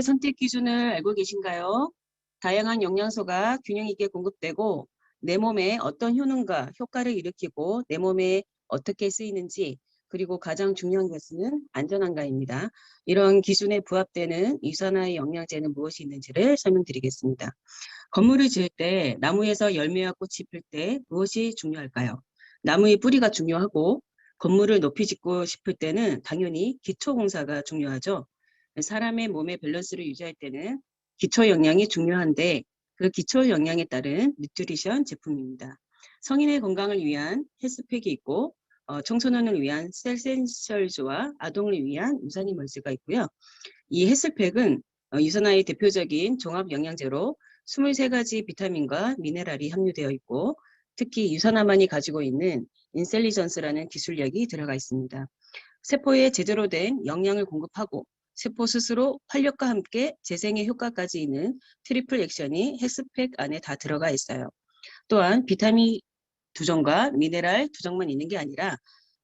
선택 기준을 알고 계신가요? 다양한 영양소가 균형 있게 공급되고 내 몸에 어떤 효능과 효과를 일으키고 내 몸에 어떻게 쓰이는지, 그리고 가장 중요한 것은 안전한가입니다. 이런 기준에 부합되는 유산화의 영양제는 무엇이 있는지를 설명드리겠습니다. 건물을 지을 때 나무에서 열매와 꽃이 필 때 무엇이 중요할까요? 나무의 뿌리가 중요하고, 건물을 높이 짓고 싶을 때는 당연히 기초공사가 중요하죠. 사람의 몸의 밸런스를 유지할 때는 기초 영양이 중요한데, 그 기초 영양에 따른 뉴트리션 제품입니다. 성인의 건강을 위한 헬스팩이 있고, 청소년을 위한 셀센셜즈와 아동을 위한 유산이멀즈가 있고요. 이 헬스팩은 유산화의 대표적인 종합 영양제로 23가지 비타민과 미네랄이 함유되어 있고, 특히 유산화만이 가지고 있는 인셀리전스라는 기술력이 들어가 있습니다. 세포에 제대로 된 영양을 공급하고 세포 스스로 활력과 함께 재생의 효과까지 있는 트리플 액션이 헬스팩 안에 다 들어가 있어요. 또한 비타민 2종과 미네랄 2종만 있는 게 아니라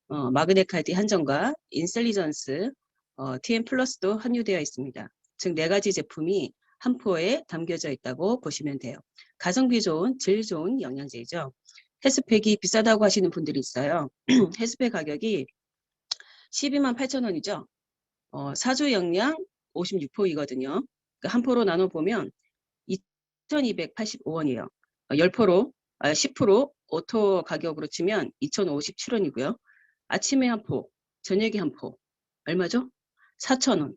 마그네카디 한 종과 인셀리전스 TN 플러스도 함유되어 있습니다. 즉 4가지 제품이 한 포에 담겨져 있다고 보시면 돼요. 가성비 좋은, 질 좋은 영양제죠. 헬스팩이 비싸다고 하시는 분들이 있어요. 헬스팩 가격이 12만 8천 원이죠. 4주 영양 56포이거든요. 한 포로 나눠보면 2,285원이에요. 10포로, 10% 오토 가격으로 치면 2,057원이고요. 아침에 한 포, 저녁에 한 포. 얼마죠? 4,000원.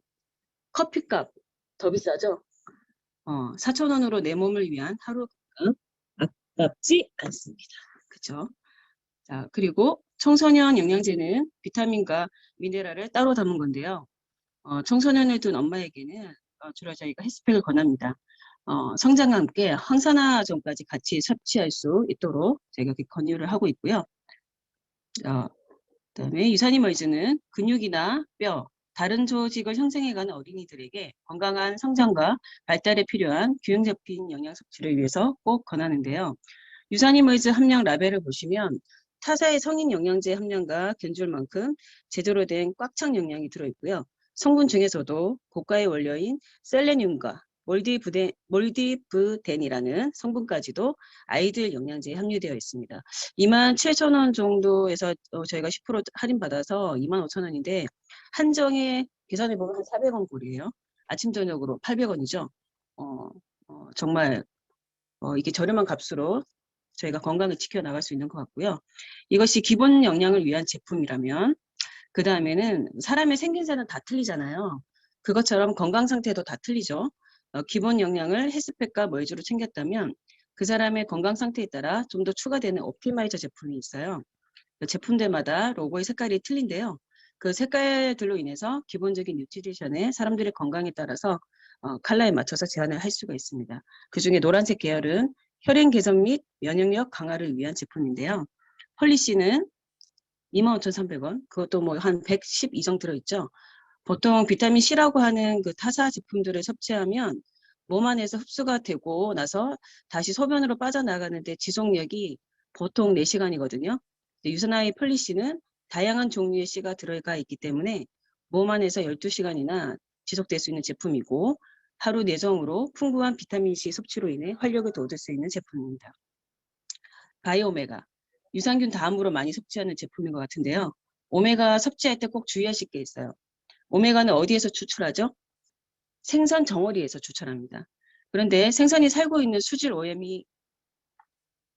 커피값 더 비싸죠? 4,000원으로 내 몸을 위한 하루값 아깝지 않습니다. 그죠? 자, 그리고 청소년 영양제는 비타민과 미네랄을 따로 담은 건데요. 청소년을 둔 엄마에게는 주로 저희가 헬스팩을 권합니다. 성장과 함께 항산화종까지 같이 섭취할 수 있도록 저희가 이렇게 권유를 하고 있고요. 그다음에 유산이멀즈는 근육이나 뼈, 다른 조직을 형성해가는 어린이들에게 건강한 성장과 발달에 필요한 균형 잡힌 영양 섭취를 위해서 꼭 권하는데요. 유산이멀즈 함량 라벨을 보시면 타사의 성인 영양제 함량과 견줄 만큼 제대로 된 꽉 찬 영양이 들어있고요. 성분 중에서도 고가의 원료인 셀레늄과 몰디브덴이라는 성분까지도 아이들 영양제에 함유되어 있습니다. 27,000원 정도에서 저희가 10% 할인받아서 25,000원인데 한정에 계산해보면 한 400원 꼴이에요. 아침 저녁으로 800원이죠. 정말 이게 저렴한 값으로 저희가 건강을 지켜나갈 수 있는 것 같고요. 이것이 기본 영양을 위한 제품이라면 그 다음에는 사람의 생김새는 다 틀리잖아요. 그것처럼 건강 상태도 다 틀리죠. 기본 영양을 헬스팩과 멀즈로 챙겼다면 그 사람의 건강 상태에 따라 좀 더 추가되는 옵티마이저 제품이 있어요. 제품들마다 로고의 색깔이 틀린데요. 그 색깔들로 인해서 기본적인 뉴트리션에 사람들의 건강에 따라서 컬러에 맞춰서 제한을 할 수가 있습니다. 그중에 노란색 계열은 혈행 개선 및 면역력 강화를 위한 제품인데요. 헐리씨는 25,300원, 그것도 뭐 한 110 이정 들어있죠. 보통 비타민 C라고 하는 그 타사 제품들을 섭취하면 몸 안에서 흡수가 되고 나서 다시 소변으로 빠져나가는데 지속력이 보통 4시간이거든요. 유산화의 폴리씨는 다양한 종류의 C가 들어가 있기 때문에 몸 안에서 12시간이나 지속될 수 있는 제품이고, 하루 내정으로 풍부한 비타민 C 섭취로 인해 활력을 더 얻을 수 있는 제품입니다. 바이오메가, 유산균 다음으로 많이 섭취하는 제품인 것 같은데요. 오메가 섭취할 때 꼭 주의하실 게 있어요. 오메가는 어디에서 추출하죠? 생선 덩어리에서 추출합니다. 그런데 생선이 살고 있는 수질 오염이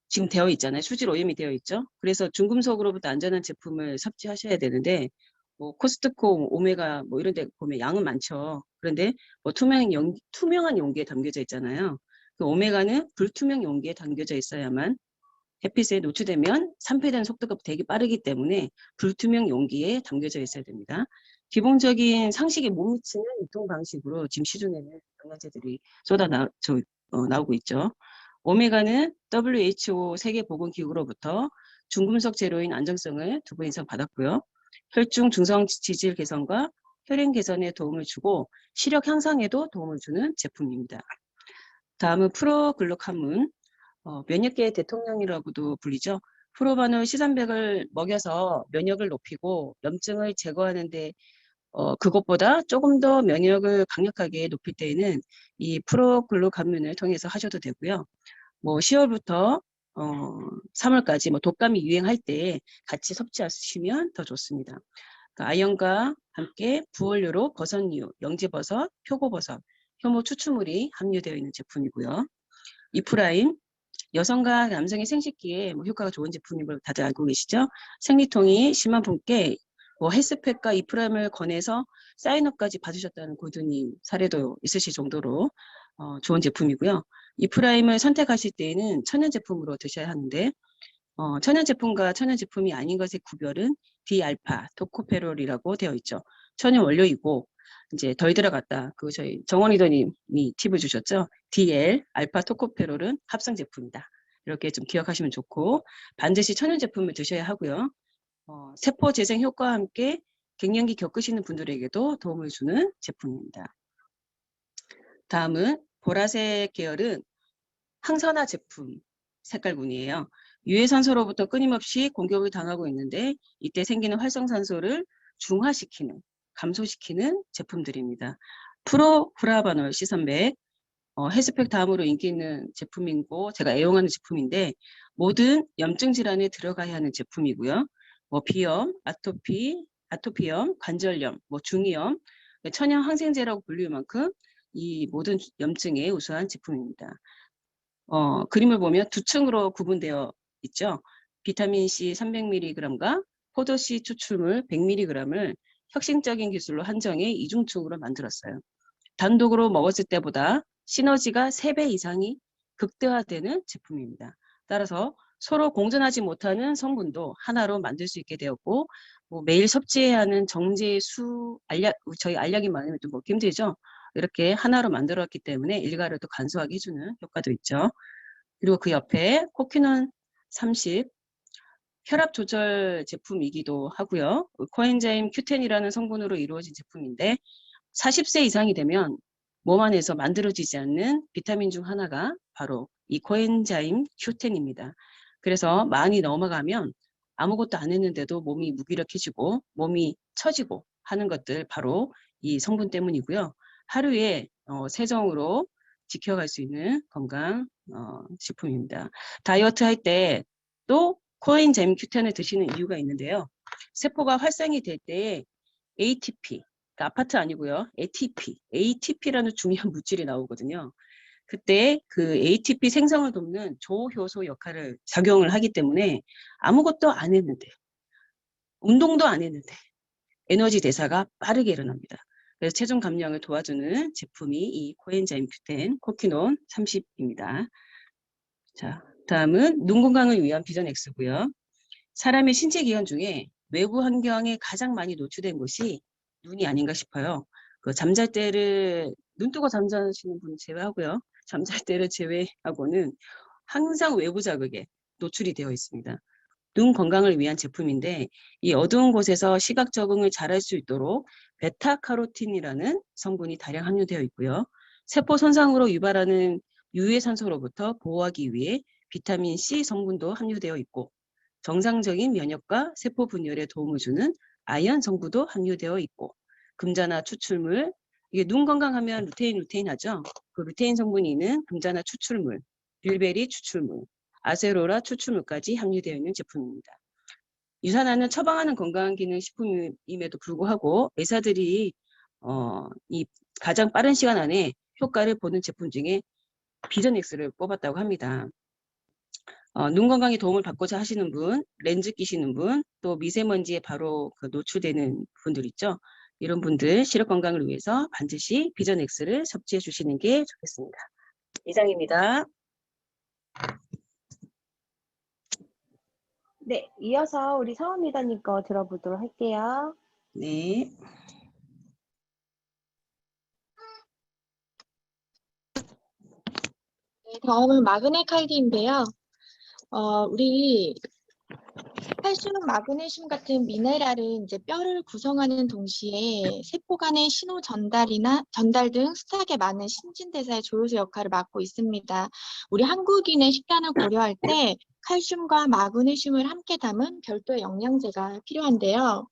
지금 되어 있잖아요. 수질 오염이 되어 있죠. 그래서 중금속으로부터 안전한 제품을 섭취하셔야 되는데, 뭐 코스트코 오메가 뭐 이런 데 보면 양은 많죠. 그런데 뭐 투명한 용기에 담겨져 있잖아요. 그 오메가는 불투명 용기에 담겨져 있어야만 햇빛에 노출되면 산패되는 속도가 되게 빠르기 때문에 불투명 용기에 담겨져 있어야 됩니다. 기본적인 상식에 못 미치는 유통 방식으로 지금 시중에는 영양제들이 나오고 있죠. 오메가는 WHO 세계보건기구로부터 중금속 재료인 안정성을 2번 이상 받았고요. 혈중 중성 지질 개선과 혈행 개선에 도움을 주고 시력 향상에도 도움을 주는 제품입니다. 다음은 프로글루카문, 면역계의 대통령이라고도 불리죠. 프로바놀 C300을 먹여서 면역을 높이고 염증을 제거하는 데 그것보다 조금 더 면역을 강력하게 높일 때에는 이 프로글루감민을 통해서 하셔도 되고요. 뭐 10월부터 3월까지 뭐 독감이 유행할 때 같이 섭취하시면 더 좋습니다. 그러니까 아연과 함께 부원료로 버섯류, 영지버섯, 표고버섯, 효모 추출물이 함유되어 있는 제품이고요. 이프라임, 여성과 남성의 생식기에 뭐 효과가 좋은 제품인 걸 다들 알고 계시죠? 생리통이 심한 분께 뭐 헬스팩과 이프라임을 권해서 사인업까지 받으셨다는 고객님 사례도 있으실 정도로 좋은 제품이고요. 이프라임을 선택하실 때에는 천연 제품으로 드셔야 하는데 천연 제품과 천연 제품이 아닌 것의 구별은 디알파 토코페롤이라고 되어 있죠. 천연 원료이고 이제 덜 들어갔다. 그 저희 정원 리더님이 팁을 주셨죠. DL 알파 토코페롤은 합성 제품이다. 이렇게 좀 기억하시면 좋고 반드시 천연 제품을 드셔야 하고요. 세포 재생 효과와 함께 갱년기 겪으시는 분들에게도 도움을 주는 제품입니다. 다음은 보라색 계열은 항산화 제품 색깔군이에요. 유해산소로부터 끊임없이 공격을 당하고 있는데 이때 생기는 활성산소를 중화시키는, 감소시키는 제품들입니다. 프로후라바놀 C300, 헬스팩 다음으로 인기 있는 제품이고 제가 애용하는 제품인데 모든 염증 질환에 들어가야 하는 제품이고요. 뭐 비염, 아토피염, 관절염, 뭐 중이염, 천연 항생제라고 불릴 만큼 이 모든 염증에 우수한 제품입니다. 그림을 보면 두 층으로 구분되어 있죠. 비타민C 300mg과 포도씨 추출물 100mg을 혁신적인 기술로 한정해 이중층으로 만들었어요. 단독으로 먹었을 때보다 시너지가 3배 이상이 극대화되는 제품입니다. 따라서 서로 공존하지 못하는 성분도 하나로 만들 수 있게 되었고 뭐 매일 섭취해야 하는 정제 저희 알약이 많으면 좀 먹기 힘들죠. 이렇게 하나로 만들었기 때문에 일가를 또 간소하게 해주는 효과도 있죠. 그리고 그 옆에 코퀴논 30 혈압 조절 제품이기도 하고요. 코엔자임 Q10이라는 성분으로 이루어진 제품인데 40세 이상이 되면 몸 안에서 만들어지지 않는 비타민 중 하나가 바로 이 코엔자임 Q10입니다. 그래서 많이 넘어가면 아무것도 안 했는데도 몸이 무기력해지고 몸이 처지고 하는 것들 바로 이 성분 때문이고요. 하루에 세정으로 지켜갈 수 있는 건강 식품입니다. 다이어트 할 때 또 코엔자임 Q10을 드시는 이유가 있는데요. 세포가 활성이 될 때 ATP, 그러니까 아파트 아니고요. ATP라는 중요한 물질이 나오거든요. 그때 그 ATP 생성을 돕는 조효소 역할을 작용을 하기 때문에 아무것도 안 했는데, 운동도 안 했는데 에너지 대사가 빠르게 일어납니다. 그래서 체중 감량을 도와주는 제품이 이 코엔자임 Q10 코퀴논 30입니다. 자, 다음은 눈 건강을 위한 비전 X고요. 사람의 신체 기관 중에 외부 환경에 가장 많이 노출된 곳이 눈이 아닌가 싶어요. 그 잠잘 때를 눈 뜨고 잠자시는 분 제외하고요. 잠잘 때를 제외하고는 항상 외부 자극에 노출이 되어 있습니다. 눈 건강을 위한 제품인데 이 어두운 곳에서 시각 적응을 잘할 수 있도록 베타카로틴이라는 성분이 다량 함유되어 있고요. 세포 손상으로 유발하는 유해산소로부터 보호하기 위해 비타민 C 성분도 함유되어 있고 정상적인 면역과 세포 분열에 도움을 주는 아연 성분도 함유되어 있고 금자나 추출물, 이게 눈 건강하면 루테인 하죠. 그 루테인 성분이 있는 금자나 추출물, 빌베리 추출물, 아세로라 추출물까지 함유되어 있는 제품입니다. 유산화는 처방하는 건강기능식품임에도 불구하고 의사들이 이 가장 빠른 시간 안에 효과를 보는 제품 중에 비전엑스를 뽑았다고 합니다. 눈 건강에 도움을 받고자 하시는 분, 렌즈 끼시는 분, 또 미세먼지에 바로 그 노출되는 분들 있죠. 이런 분들 시력 건강을 위해서 반드시 비전엑스를 섭취해 주시는 게 좋겠습니다. 이상입니다. 네, 이어서 우리 서원미다님 거 들어보도록 할게요. 네. 네, 다음은 마그네칼디인데요. 우리 칼슘, 마그네슘 같은 미네랄은 이제 뼈를 구성하는 동시에 세포 간의 신호 전달 등 수탁에 많은 신진대사의 조효소 역할을 맡고 있습니다. 우리 한국인의 식단을 고려할 때 칼슘과 마그네슘을 함께 담은 별도의 영양제가 필요한데요.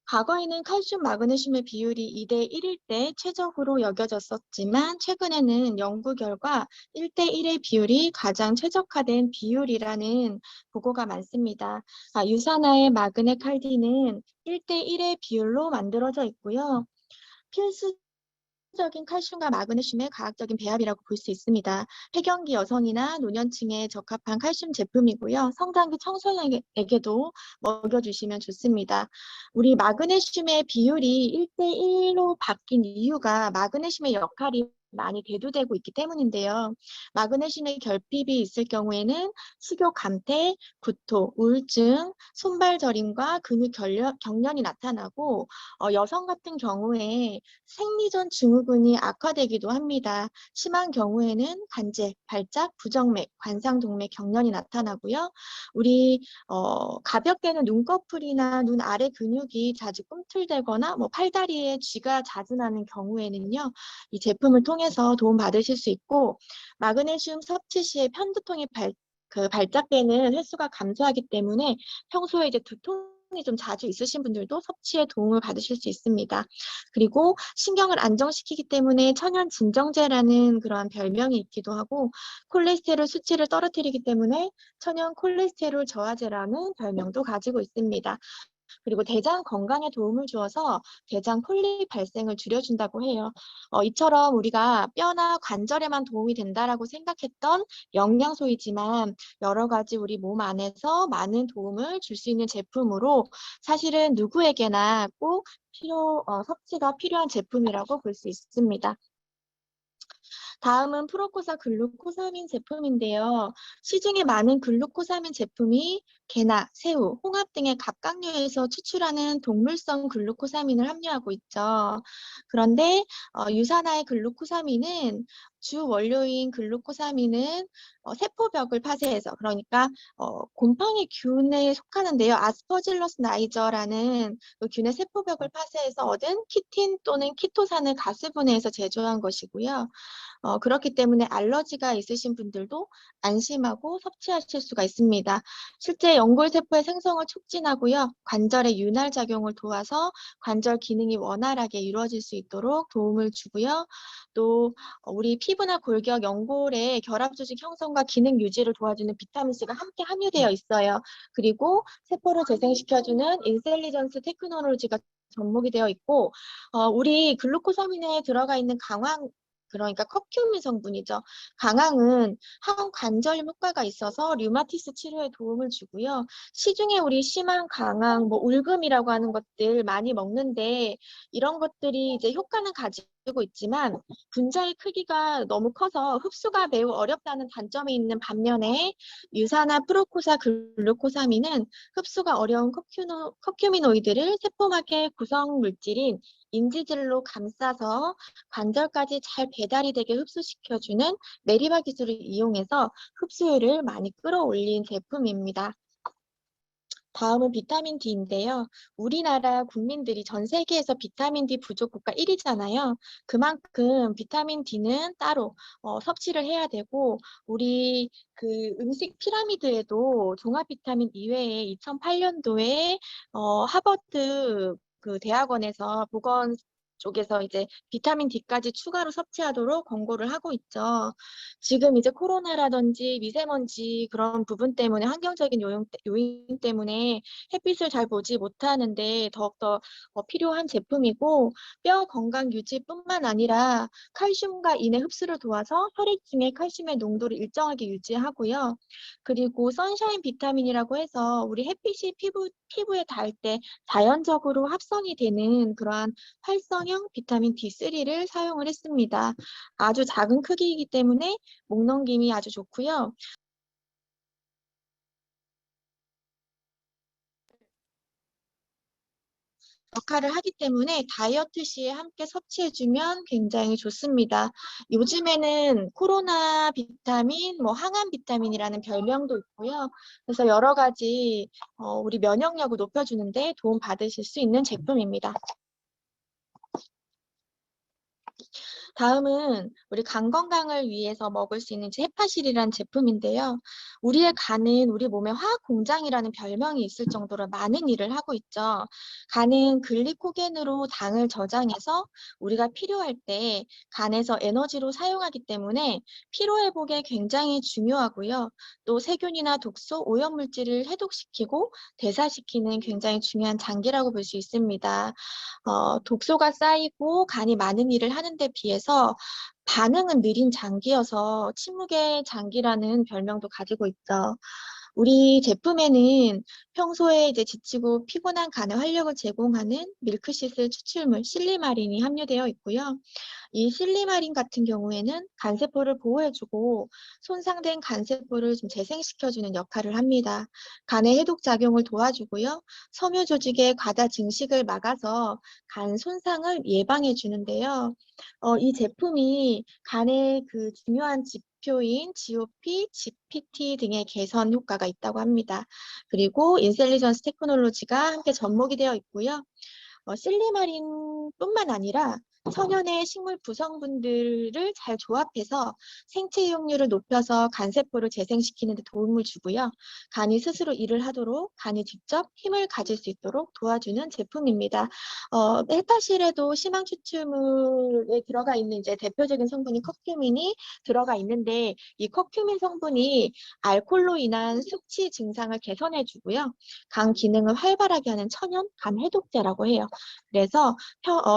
과거에는 칼슘, 마그네슘의 비율이 2대 1일 때 최적으로 여겨졌었지만 최근에는 연구 결과 1대 1의 비율이 가장 최적화된 비율이라는 보고가 많습니다. 유산화의 마그네 칼딘은 1대 1의 비율로 만들어져 있고요. 필수적인 칼슘과 마그네슘의 과학적인 배합이라고 볼 수 있습니다. 폐경기 여성이나 노년층에 적합한 칼슘 제품이고요. 성장기 청소년에게도 먹여주시면 좋습니다. 우리 마그네슘의 비율이 1대1로 바뀐 이유가 마그네슘의 역할이 많이 대두되고 있기 때문인데요. 마그네슘의 결핍이 있을 경우에는 식욕 감퇴, 구토, 우울증, 손발 저림과 근육 경련이 나타나고 여성 같은 경우에 생리전 증후군이 악화되기도 합니다. 심한 경우에는 관제, 발작, 부정맥, 관상동맥 경련이 나타나고요. 우리 가볍게는 눈꺼풀이나 눈 아래 근육이 자주 꿈틀대거나 팔다리에 쥐가 자주 나는 경우에는요. 이 제품을 통해서 도움 받으실 수 있고 마그네슘 섭취 시에 편두통이 발작되는 횟수가 감소하기 때문에 평소에 이제 두통이 좀 자주 있으신 분들도 섭취에 도움을 받으실 수 있습니다. 그리고 신경을 안정시키기 때문에 천연 진정제라는 그러한 별명이 있기도 하고 콜레스테롤 수치를 떨어뜨리기 때문에 천연 콜레스테롤 저하제라는 별명도 가지고 있습니다. 그리고 대장 건강에 도움을 주어서 대장 폴립 발생을 줄여준다고 해요. 이처럼 우리가 뼈나 관절에만 도움이 된다라고 생각했던 영양소이지만 여러 가지 우리 몸 안에서 많은 도움을 줄 수 있는 제품으로 사실은 누구에게나 꼭 섭취가 필요한 제품이라고 볼 수 있습니다. 다음은 프로코사 글루코사민 제품인데요. 시중에 많은 글루코사민 제품이 게나 새우, 홍합 등의 갑각류에서 추출하는 동물성 글루코사민을 함유하고 있죠. 그런데 유산화의 글루코사민은 주 원료인 글루코사민은 세포벽을 파쇄해서 그러니까 곰팡이균에 속하는데요. 아스퍼질러스 나이저라는 그 균의 세포벽을 파쇄해서 얻은 키틴 또는 키토산을 가스분해해서 제조한 것이고요. 그렇기 때문에 알러지가 있으신 분들도 안심하고 섭취하실 수가 있습니다. 실제 연골세포의 생성을 촉진하고요. 관절의 윤활 작용을 도와서 관절 기능이 원활하게 이루어질 수 있도록 도움을 주고요. 또 우리 피부나 골격, 연골의 결합 조직 형성과 기능 유지를 도와주는 비타민C가 함께 함유되어 있어요. 그리고 세포를 재생시켜주는 인셀리전스 테크놀로지가 접목이 되어 있고 우리 글루코사민에 들어가 있는 강황 그러니까 커큐민 성분이죠. 강황은 항관절 효과가 있어서 류마티스 치료에 도움을 주고요. 시중에 우리 심한 강황, 울금이라고 하는 것들 많이 먹는데 이런 것들이 이제 효과는 가지고 있지만 분자의 크기가 너무 커서 흡수가 매우 어렵다는 단점이 있는 반면에 유산화 프로코사 글루코사민은 흡수가 어려운 커큐미노이드를 세포막의 구성 물질인 인지질로 감싸서 관절까지 잘 배달이 되게 흡수시켜주는 메리바 기술을 이용해서 흡수율을 많이 끌어올린 제품입니다. 다음은 비타민 D인데요. 우리나라 국민들이 전 세계에서 비타민 D 부족 국가 1위잖아요. 그만큼 비타민 D는 따로 섭취를 해야 되고 우리 그 음식 피라미드에도 종합 비타민 이외에 2008년도에 하버드 그 대학원에서 보건 쪽에서 이제 비타민 D까지 추가로 섭취하도록 권고를 하고 있죠. 지금 이제 코로나라든지 미세먼지 그런 부분 때문에 환경적인 요인 때문에 햇빛을 잘 보지 못하는데 더욱더 필요한 제품이고 뼈 건강 유지뿐만 아니라 칼슘과 인의 흡수를 도와서 혈액중의 칼슘의 농도를 일정하게 유지하고요. 그리고 선샤인 비타민이라고 해서 우리 햇빛이 피부에 닿을 때 자연적으로 합성이 되는 그러한 활성형 비타민 D3를 사용을 했습니다. 아주 작은 크기이기 때문에 목 넘김이 아주 좋고요. 역할을 하기 때문에 다이어트 시에 함께 섭취해주면 굉장히 좋습니다. 요즘에는 코로나 비타민, 항암 비타민이라는 별명도 있고요. 그래서 여러 가지 우리 면역력을 높여주는데 도움 받으실 수 있는 제품입니다. 다음은 우리 간 건강을 위해서 먹을 수 있는 헤파실이라는 제품인데요. 우리의 간은 우리 몸의 화학 공장이라는 별명이 있을 정도로 많은 일을 하고 있죠. 간은 글리코겐으로 당을 저장해서 우리가 필요할 때 간에서 에너지로 사용하기 때문에 피로 회복에 굉장히 중요하고요. 또 세균이나 독소, 오염물질을 해독시키고 대사시키는 굉장히 중요한 장기라고 볼 수 있습니다. 독소가 쌓이고 간이 많은 일을 하는 데 비해서 반응은 느린 장기여서 침묵의 장기라는 별명도 가지고 있죠. 우리 제품에는 평소에 이제 지치고 피곤한 간에 활력을 제공하는 밀크시슬 추출물 실리마린이 함유되어 있고요. 이 실리마린 같은 경우에는 간세포를 보호해주고 손상된 간세포를 좀 재생시켜주는 역할을 합니다. 간의 해독 작용을 도와주고요. 섬유 조직의 과다 증식을 막아서 간 손상을 예방해 주는데요. 이 제품이 간의 그 중요한 지표인 GOP, GPT 등의 개선 효과가 있다고 합니다. 그리고 인셀리전스 테크놀로지가 함께 접목이 되어 있고요. 실리마린뿐만 아니라 천연의 식물 구성분들을 잘 조합해서 생체 이용률을 높여서 간세포를 재생시키는 데 도움을 주고요. 간이 스스로 일을 하도록 간이 직접 힘을 가질 수 있도록 도와주는 제품입니다. 헤파실에도 심한 추출물에 들어가 있는 이제 대표적인 성분이 커큐민이 들어가 있는데 이 커큐민 성분이 알코올로 인한 숙취 증상을 개선해 주고요. 간 기능을 활발하게 하는 천연 간 해독제라고 해요. 그래서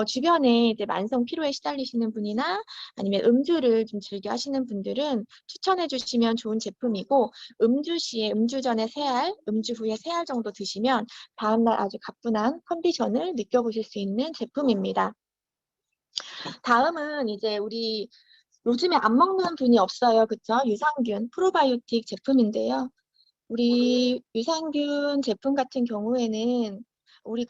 주변에 이제 만성 피로에 시달리시는 분이나 아니면 음주를 좀 즐겨 하시는 분들은 추천해 주시면 좋은 제품이고 음주 전에 3알, 음주 후에 3알 정도 드시면 다음날 아주 가뿐한 컨디션을 느껴보실 수 있는 제품입니다. 다음은 이제 우리 요즘에 안 먹는 분이 없어요. 그쵸? 유산균 프로바이오틱 제품인데요. 우리 유산균 제품 같은 경우에는 우리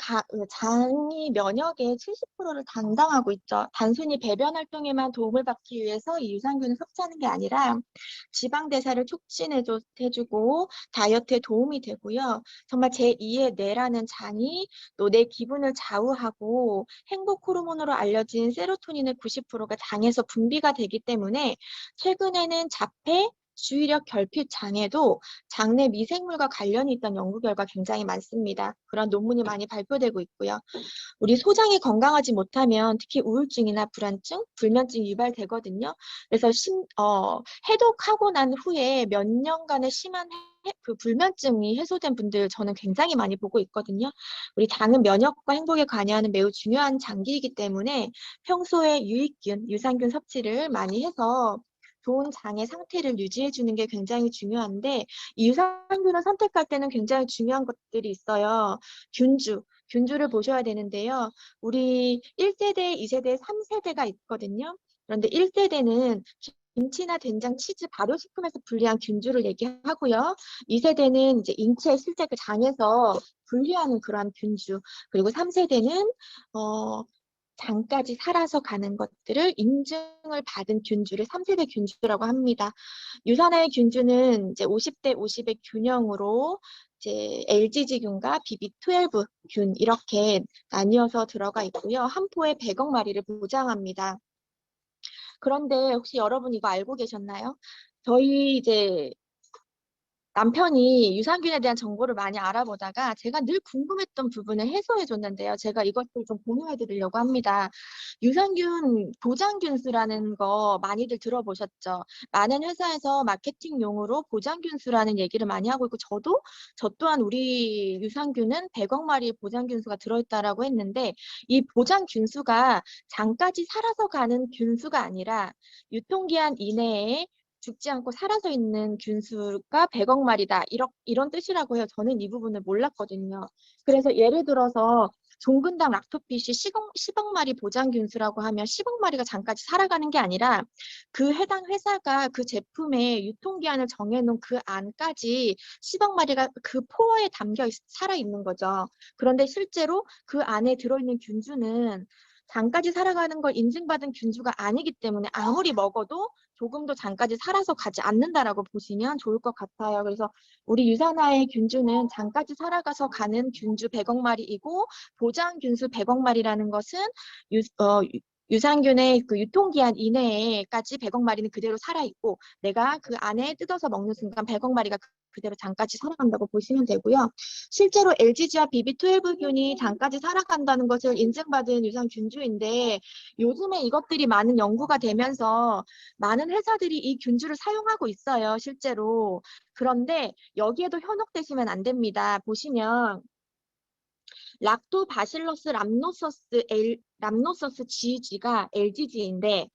장이 면역의 70%를 담당하고 있죠. 단순히 배변 활동에만 도움을 받기 위해서 이 유산균을 섭취하는 게 아니라 지방 대사를 촉진해주고 다이어트에 도움이 되고요. 정말 제2의 뇌라는 장이 또 내 기분을 좌우하고 행복 호르몬으로 알려진 세로토닌의 90%가 장에서 분비가 되기 때문에 최근에는 자폐, 주의력 결핍 장애도 장내 미생물과 관련이 있다는 연구 결과 굉장히 많습니다. 그런 논문이 많이 발표되고 있고요. 우리 소장이 건강하지 못하면 특히 우울증이나 불안증, 불면증이 유발되거든요. 그래서 해독하고 난 후에 몇 년간의 심한 그 불면증이 해소된 분들 저는 굉장히 많이 보고 있거든요. 우리 장은 면역과 행복에 관여하는 매우 중요한 장기이기 때문에 평소에 유익균, 유산균 섭취를 많이 해서 좋은 장의 상태를 유지해 주는 게 굉장히 중요한데 이 유산균을 선택할 때는 굉장히 중요한 것들이 있어요. 균주를 보셔야 되는데요. 우리 1세대, 2세대, 3세대가 있거든요. 그런데 1세대는 김치나 된장, 치즈, 발효식품에서 분리한 균주를 얘기하고요. 2세대는 이제 인체 실제 그 장에서 분리하는 그러한 균주. 그리고 3세대는 장까지 살아서 가는 것들을 인증을 받은 균주를 3세대 균주라고 합니다. 유산화의 균주는 이제 50대 50의 균형으로 이제 LGG균과 BB12균 이렇게 나뉘어서 들어가 있고요. 한 포에 100억 마리를 보장합니다. 그런데 혹시 여러분 이거 알고 계셨나요? 저희 이제 남편이 유산균에 대한 정보를 많이 알아보다가 제가 늘 궁금했던 부분을 해소해 줬는데요. 제가 이것을 좀 공유해 드리려고 합니다. 유산균 보장균수라는 거 많이들 들어보셨죠? 많은 회사에서 마케팅용으로 보장균수라는 얘기를 많이 하고 있고 저 또한 우리 유산균은 100억 마리의 보장균수가 들어있다라고 했는데 이 보장균수가 장까지 살아서 가는 균수가 아니라 유통기한 이내에 죽지 않고 살아서 있는 균수가 100억 마리다. 이런 뜻이라고 해요. 저는 이 부분을 몰랐거든요. 그래서 예를 들어서 종근당 락토핏이 10억 마리 보장 균수라고 하면 10억 마리가 장까지 살아가는 게 아니라 그 해당 회사가 그 제품의 유통기한을 정해놓은 그 안까지 10억 마리가 그 포어에 살아있는 거죠. 그런데 실제로 그 안에 들어있는 균주는 장까지 살아가는 걸 인증받은 균주가 아니기 때문에 아무리 먹어도 조금도 장까지 살아서 가지 않는다라고 보시면 좋을 것 같아요. 그래서 우리 유산화의 균주는 장까지 살아가서 가는 균주 100억 마리이고 보장 균수 100억 마리라는 것은 유산균의 그 유통기한 이내에까지 100억 마리는 그대로 살아있고 내가 그 안에 뜯어서 먹는 순간 100억 마리가 그대로 장까지 살아간다고 보시면 되고요. 실제로 LGG와 BB12균이 장까지 살아간다는 것을 인증받은 유산균주인데 요즘에 이것들이 많은 연구가 되면서 많은 회사들이 이 균주를 사용하고 있어요. 실제로. 그런데 여기에도 현혹되시면 안 됩니다. 보시면 락토바실러스 람노서스 GG가 LGG인데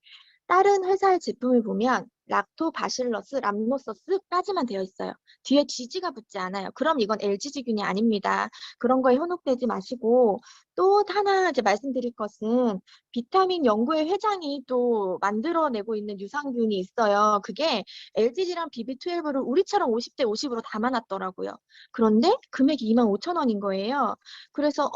다른 회사의 제품을 보면 락토바실러스 람노서스까지만 되어 있어요. 뒤에 GG가 붙지 않아요. 그럼 이건 LGG균이 아닙니다. 그런 거에 현혹되지 마시고 또 하나 이제 말씀드릴 것은 비타민 연구회 회장이 또 만들어내고 있는 유산균이 있어요. 그게 LGG랑 BB12를 우리처럼 50대 50으로 담아놨더라고요. 그런데 금액이 25,000원인 거예요. 그래서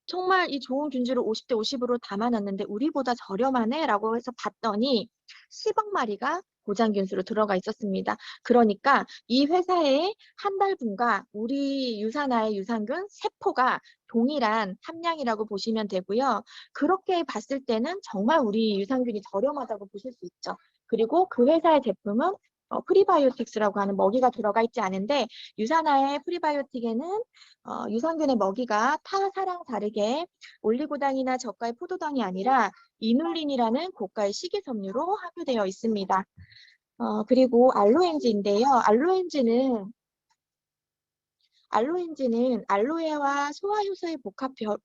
정말 이 좋은 균주를 50대 50으로 담아놨는데 우리보다 저렴하네 라고 해서 봤더니 10억 마리가 고장균수로 들어가 있었습니다. 그러니까 이 회사의 한 달분과 우리 유산화의 유산균 세포가 동일한 함량이라고 보시면 되고요. 그렇게 봤을 때는 정말 우리 유산균이 저렴하다고 보실 수 있죠. 그리고 그 회사의 제품은 프리바이오틱스라고 하는 먹이가 들어가 있지 않은데 유산화의 프리바이오틱에는 유산균의 먹이가 타사랑 다르게 올리고당이나 저가의 포도당이 아니라 이눌린이라는 고가의 식이섬유로 함유되어 있습니다. 그리고 알로엔지인데요. 알로엔지는 알로에와 소화효소의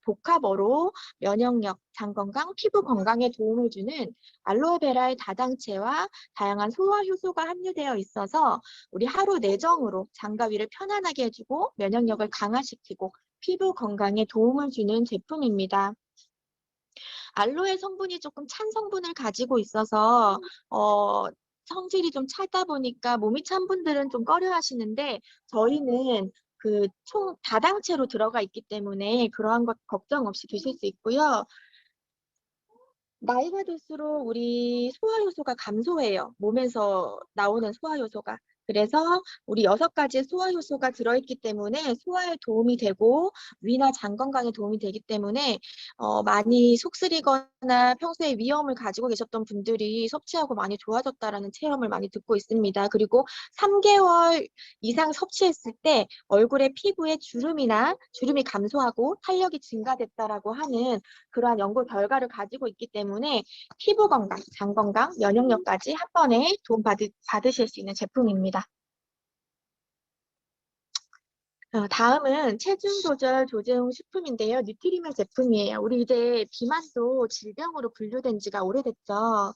복합어로 면역력, 장 건강, 피부 건강에 도움을 주는 알로에베라의 다당체와 다양한 소화효소가 함유되어 있어서 우리 하루 내정으로 장과 위를 편안하게 해주고 면역력을 강화시키고 피부 건강에 도움을 주는 제품입니다. 알로에 성분이 조금 찬 성분을 가지고 있어서 성질이 좀 차다 보니까 몸이 찬 분들은 좀 꺼려 하시는데 저희는 그 총 다당체로 들어가 있기 때문에 그러한 것 걱정 없이 드실 수 있고요. 나이가 들수록 우리 소화효소가 감소해요. 몸에서 나오는 소화효소가. 그래서 우리 6가지의 소화효소가 들어있기 때문에 소화에 도움이 되고 위나 장 건강에 도움이 되기 때문에 많이 속쓰리거나 평소에 위염을 가지고 계셨던 분들이 섭취하고 많이 좋아졌다라는 체험을 많이 듣고 있습니다. 그리고 3개월 이상 섭취했을 때 얼굴에 피부에 주름이 감소하고 탄력이 증가됐다라고 하는 그러한 연구 결과를 가지고 있기 때문에 피부 건강, 장 건강, 면역력까지 한 번에 받으실 수 있는 제품입니다. 다음은 체중 조절 조제용 식품인데요. 뉴트리멜 제품이에요. 우리 이제 비만도 질병으로 분류된 지가 오래됐죠.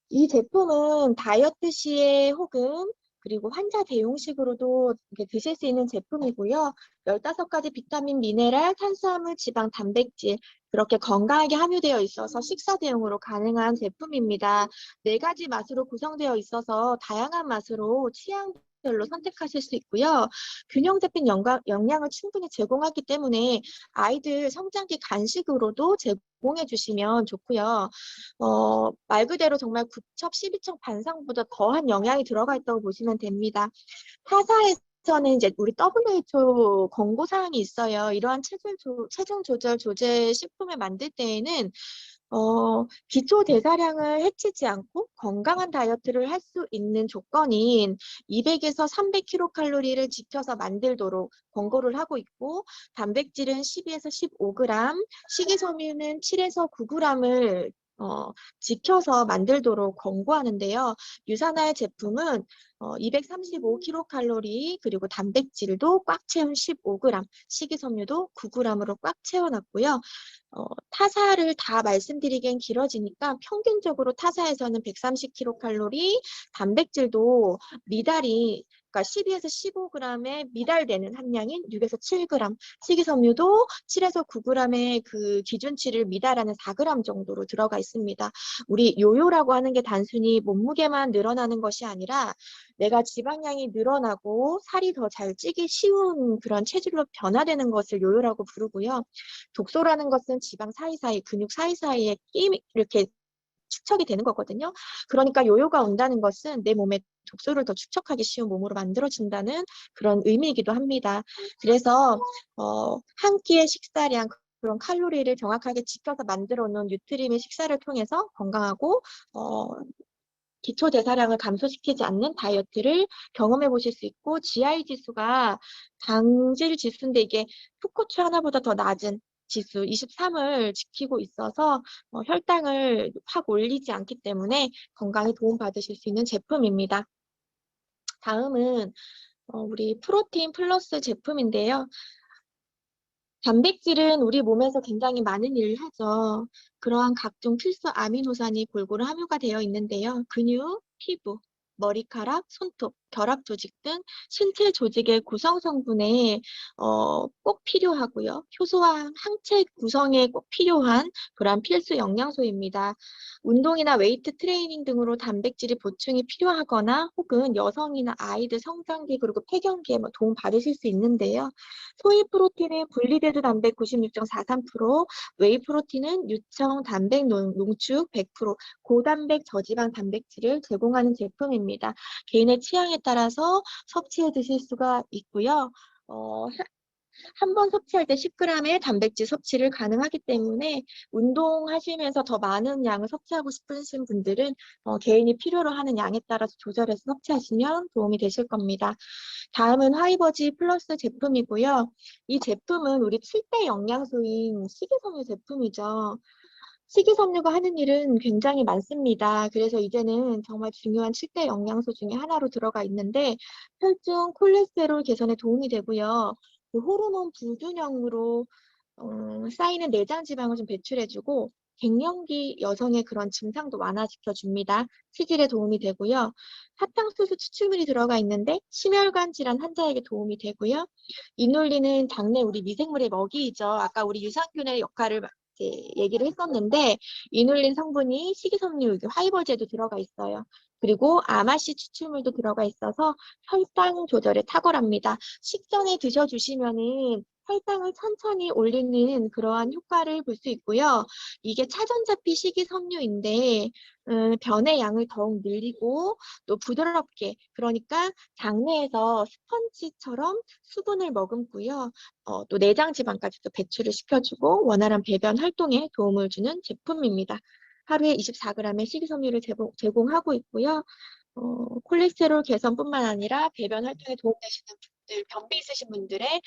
이 제품은 다이어트 시에 혹은 그리고 환자 대용식으로도 이렇게 드실 수 있는 제품이고요. 15가지 비타민, 미네랄, 탄수화물, 지방, 단백질 그렇게 건강하게 함유되어 있어서 식사 대용으로 가능한 제품입니다. 4가지 맛으로 구성되어 있어서 다양한 맛으로 취향별로 선택하실 수 있고요. 균형 잡힌 영양을 충분히 제공하기 때문에 아이들 성장기 간식으로도 제공해 주시면 좋고요. 말 그대로 정말 9첩 12첩 반상보다 더한 영양이 들어가 있다고 보시면 됩니다. 타사에서는 이제 우리 WHO 권고 사항이 있어요. 이러한 체중 조절 조제 식품을 만들 때에는 기초 대사량을 해치지 않고 건강한 다이어트를 할 수 있는 조건인 200에서 300kcal를 지켜서 만들도록 권고를 하고 있고 단백질은 12에서 15g, 식이섬유는 7에서 9g을 지켜서 만들도록 권고하는데요. 유산화의 제품은 235kcal 그리고 단백질도 꽉 채운 15g, 식이섬유도 9g으로 꽉 채워놨고요. 타사를 다 말씀드리기엔 길어지니까 평균적으로 타사에서는 130kcal, 단백질도 미달이 그러니까 12에서 15g의 미달되는 함량인 6에서 7g, 식이섬유도 7에서 9g의 그 기준치를 미달하는 4g 정도로 들어가 있습니다. 우리 요요라고 하는 게 단순히 몸무게만 늘어나는 것이 아니라 내가 지방량이 늘어나고 살이 더 잘 찌기 쉬운 그런 체질로 변화되는 것을 요요라고 부르고요. 독소라는 것은 지방 사이사이, 근육 사이사이에 이렇게 축적이 되는 거거든요. 그러니까 요요가 온다는 것은 내 몸에 독소를 더 축적하기 쉬운 몸으로 만들어진다는 그런 의미이기도 합니다. 그래서 한 끼의 식사량 그런 칼로리를 정확하게 지켜서 만들어 놓은 뉴트림의 식사를 통해서 건강하고 기초 대사량을 감소시키지 않는 다이어트를 경험해 보실 수 있고, GI 지수가 당질 지수인데 이게 풋고추 하나보다 더 낮은 지수 23을 지키고 있어서 혈당을 확 올리지 않기 때문에 건강에 도움받으실 수 있는 제품입니다. 다음은 우리 프로테인 플러스 제품인데요. 단백질은 우리 몸에서 굉장히 많은 일을 하죠. 그러한 각종 필수 아미노산이 골고루 함유가 되어 있는데요. 근육, 피부, 머리카락, 손톱, 결합 조직 등 신체 조직의 구성 성분에 꼭 필요하고요. 효소와 항체 구성에 꼭 필요한 그러한 필수 영양소입니다. 운동이나 웨이트 트레이닝 등으로 단백질이 보충이 필요하거나 혹은 여성이나 아이들 성장기 그리고 폐경기에 도움 받으실 수 있는데요. 소위 프로틴은 분리대두 단백 96.43%, 웨이 프로틴은 유청 단백 농축 100%, 고단백 저지방 단백질을 제공하는 제품입니다. 개인의 취향에 따라서 섭취해 드실 수가 있고요. 한 번 섭취할 때 10g의 단백질 섭취를 가능하기 때문에 운동하시면서 더 많은 양을 섭취하고 싶으신 분들은 개인이 필요로 하는 양에 따라서 조절해서 섭취하시면 도움이 되실 겁니다. 다음은 하이버지 플러스 제품이고요. 이 제품은 우리 7대 영양소인 식이섬유 제품이죠. 식이섬유가 하는 일은 굉장히 많습니다. 그래서 이제는 정말 중요한 7대 영양소 중에 하나로 들어가 있는데 혈중 콜레스테롤 개선에 도움이 되고요. 그 호르몬 불균형으로 쌓이는 내장 지방을 좀 배출해주고 갱년기 여성의 그런 증상도 완화시켜줍니다. 체질에 도움이 되고요. 사탕수수 추출물이 들어가 있는데 심혈관 질환 환자에게 도움이 되고요. 이눌린은 장내 우리 미생물의 먹이이죠. 아까 우리 유산균의 역할을 이제 얘기를 했었는데 이눌린 성분이 식이섬유 화이버제도 들어가 있어요. 그리고 아마씨 추출물도 들어가 있어서 혈당 조절에 탁월합니다. 식전에 드셔주시면은 혈당을 천천히 올리는 그러한 효과를 볼 수 있고요. 이게 차전자피 식이섬유인데 변의 양을 더욱 늘리고 또 부드럽게, 그러니까 장내에서 스펀지처럼 수분을 머금고요. 또 내장 지방까지도 배출을 시켜주고 원활한 배변 활동에 도움을 주는 제품입니다. 하루에 24g의 식이섬유를 제공하고 있고요. 콜레스테롤 개선뿐만 아니라 배변 활동에 도움되시는 분들, 변비 있으신 분들에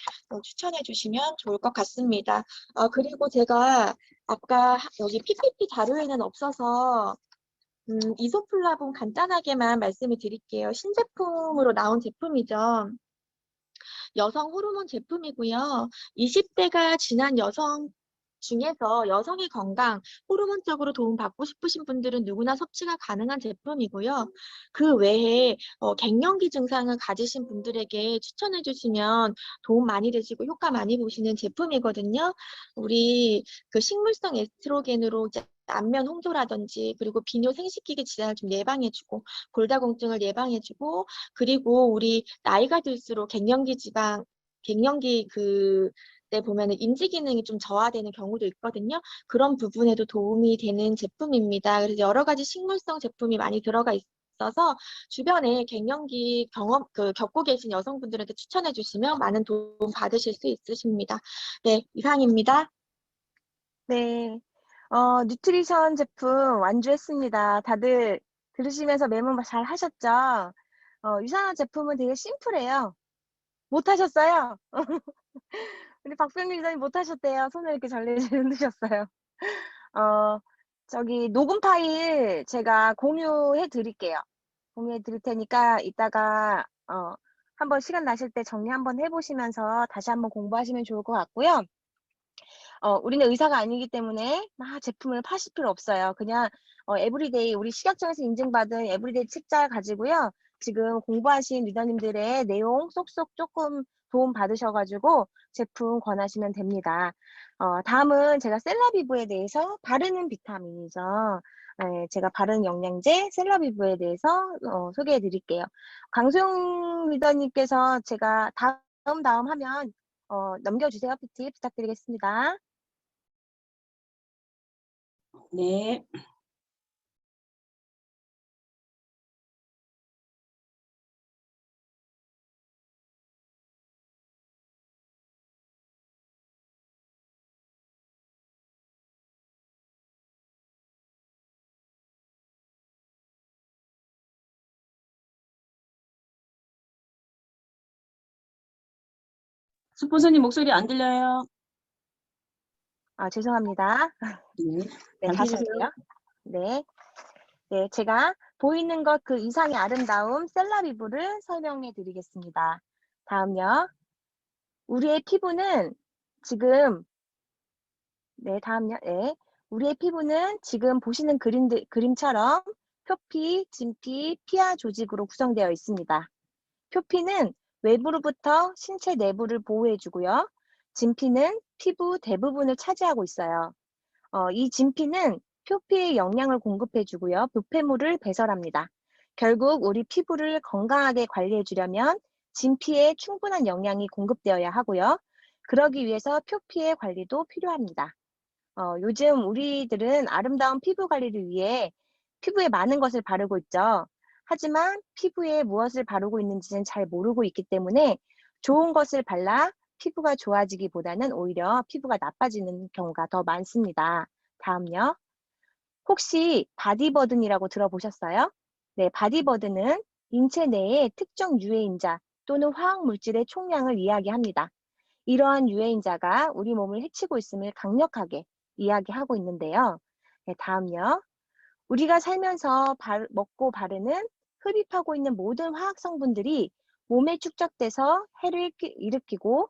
추천해 주시면 좋을 것 같습니다. 그리고 제가 아까 여기 PPT 자료에는 없어서 이소플라본 간단하게만 말씀을 드릴게요. 신제품으로 나온 제품이죠. 여성 호르몬 제품이고요. 20대가 지난 여성 중에서 여성의 건강, 호르몬적으로 도움받고 싶으신 분들은 누구나 섭취가 가능한 제품이고요. 그 외에 갱년기 증상을 가지신 분들에게 추천해 주시면 도움 많이 되시고 효과 많이 보시는 제품이거든요. 우리 그 식물성 에스트로겐으로 이제 안면 홍조라든지 그리고 비뇨 생식기계 질환을 좀 예방해주고 골다공증을 예방해주고 그리고 우리 나이가 들수록 갱년기 때 보면은 인지 기능이 좀 저하되는 경우도 있거든요. 그런 부분에도 도움이 되는 제품입니다. 그래서 여러 가지 식물성 제품이 많이 들어가 있어서 주변에 갱년기 겪고 계신 여성분들한테 추천해 주시면 많은 도움 받으실 수 있으십니다. 네, 이상입니다. 네. 뉴트리션 제품 완주했습니다. 다들 들으시면서 메모 잘 하셨죠? 유산화 제품은 되게 심플해요. 못하셨어요? 우리 박병민 기자님 못하셨대요. 손을 이렇게 절레절레 흔드셨어요. 어, 저기 녹음 파일 제가 공유해 드릴게요. 공유해 드릴 테니까 이따가 한번 시간 나실 때 정리 한번 해보시면서 다시 한번 공부하시면 좋을 것 같고요. 우리는 의사가 아니기 때문에 막 제품을 파실 필요 없어요. 그냥 에브리데이 우리 식약청에서 인증받은 에브리데이 책자 가지고요. 지금 공부하신 리더님들의 내용 쏙쏙 조금 도움 받으셔가지고 제품 권하시면 됩니다. 다음은 제가 셀라비브에 대해서 바르는 비타민이죠. 네, 제가 바르는 영양제 셀라비브에 대해서 소개해 드릴게요. 강소영 리더님께서 제가 다음 하면 넘겨주세요. PT 부탁드리겠습니다. 네. 스폰서님 목소리 안 들려요. 아, 죄송합니다. 네, 네, 다시 다시 해주세요. 할게요. 네. 네, 제가 보이는 것 그 이상의 아름다움 셀라리브를 설명해 드리겠습니다. 다음요. 우리의 피부는 지금, 네, 다음요. 네. 우리의 피부는 지금 보시는 그림처럼 표피, 진피, 피하 조직으로 구성되어 있습니다. 표피는 외부로부터 신체 내부를 보호해주고요. 진피는 피부 대부분을 차지하고 있어요. 이 진피는 표피에 영양을 공급해주고요. 부패물을 배설합니다. 결국 우리 피부를 건강하게 관리해주려면 진피에 충분한 영양이 공급되어야 하고요. 그러기 위해서 표피의 관리도 필요합니다. 요즘 우리들은 아름다운 피부 관리를 위해 피부에 많은 것을 바르고 있죠. 하지만 피부에 무엇을 바르고 있는지는 잘 모르고 있기 때문에 좋은 것을 발라 피부가 좋아지기보다는 오히려 피부가 나빠지는 경우가 더 많습니다. 다음요. 혹시 바디버든이라고 들어보셨어요? 네, 바디버든은 인체 내의 특정 유해인자 또는 화학물질의 총량을 이야기합니다. 이러한 유해인자가 우리 몸을 해치고 있음을 강력하게 이야기하고 있는데요. 네, 다음요. 우리가 살면서 먹고 바르는 흡입하고 있는 모든 화학 성분들이 몸에 축적돼서 해를 일으키고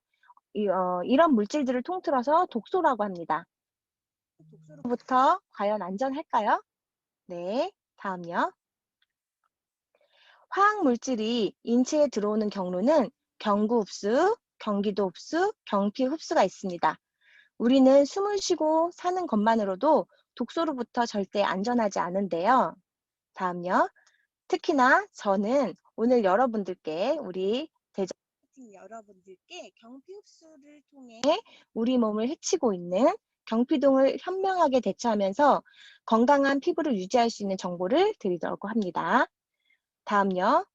이런 물질들을 통틀어서 독소라고 합니다. 독소로부터 과연 안전할까요? 네, 다음요. 화학 물질이 인체에 들어오는 경로는 경구 흡수, 경기도 흡수, 경피 흡수가 있습니다. 우리는 숨을 쉬고 사는 것만으로도 독소로부터 절대 안전하지 않은데요. 다음요. 특히나 저는 오늘 여러분들께 우리 대전팀 여러분들께 경피 흡수를 통해 우리 몸을 해치고 있는 경피동을 현명하게 대처하면서 건강한 피부를 유지할 수 있는 정보를 드리려고 합니다. 다음요.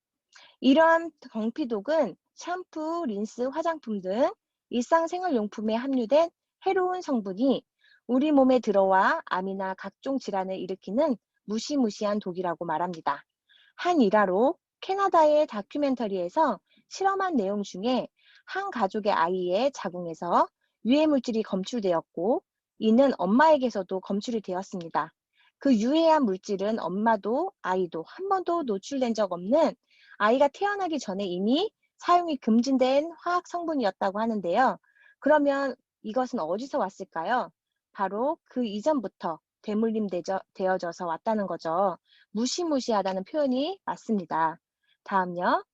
이러한 경피독은 샴푸, 린스, 화장품 등 일상생활용품에 함유된 해로운 성분이 우리 몸에 들어와 암이나 각종 질환을 일으키는 무시무시한 독이라고 말합니다. 한 일화로 캐나다의 다큐멘터리에서 실험한 내용 중에 한 가족의 아이의 자궁에서 유해물질이 검출되었고 이는 엄마에게서도 검출이 되었습니다. 그 유해한 물질은 엄마도 아이도 한 번도 노출된 적 없는 아이가 태어나기 전에 이미 사용이 금지된 화학 성분이었다고 하는데요. 그러면 이것은 어디서 왔을까요? 바로 그 이전부터 되어져서 왔다는 거죠. 무시무시하다는 표현이 맞습니다. 다음요.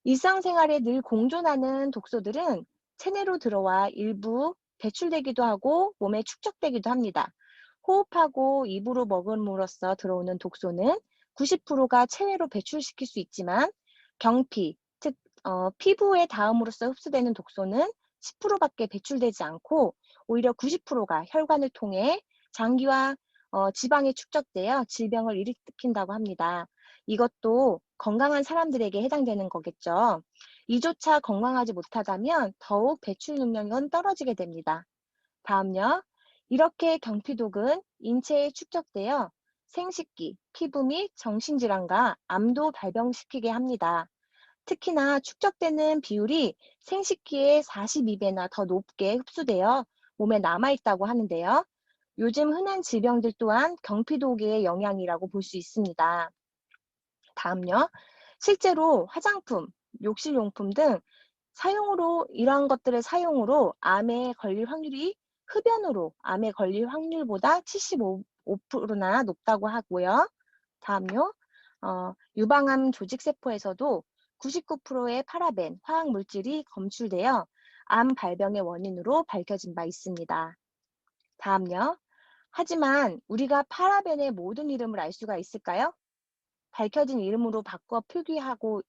일상생활에 늘 공존하는 독소들은 체내로 들어와 일부 배출되기도 하고 몸에 축적되기도 합니다. 호흡하고 입으로 먹음으로써 들어오는 독소는 90%가 체외로 배출시킬 수 있지만 경피, 즉 피부에 닿음으로써 흡수되는 독소는 10%밖에 배출되지 않고 오히려 90%가 혈관을 통해 장기와 지방에 축적되어 질병을 일으킨다고 합니다. 이것도 건강한 사람들에게 해당되는 거겠죠. 이조차 건강하지 못하다면 더욱 배출 능력은 떨어지게 됩니다. 다음요. 이렇게 경피독은 인체에 축적되어 생식기, 피부 및 정신질환과 암도 발병시키게 합니다. 특히나 축적되는 비율이 생식기의 42배나 더 높게 흡수되어 몸에 남아있다고 하는데요. 요즘 흔한 질병들 또한 경피독의 영향이라고 볼 수 있습니다. 다음요. 실제로 화장품, 욕실용품 등 이러한 것들의 사용으로 암에 걸릴 확률이 흡연으로 암에 걸릴 확률보다 75%나 높다고 하고요. 다음요. 유방암 조직세포에서도 99%의 파라벤 화학 물질이 검출되어 암 발병의 원인으로 밝혀진 바 있습니다. 다음요. 하지만 우리가 파라벤의 모든 이름을 알 수가 있을까요? 밝혀진 이름으로 바꿔 표기하고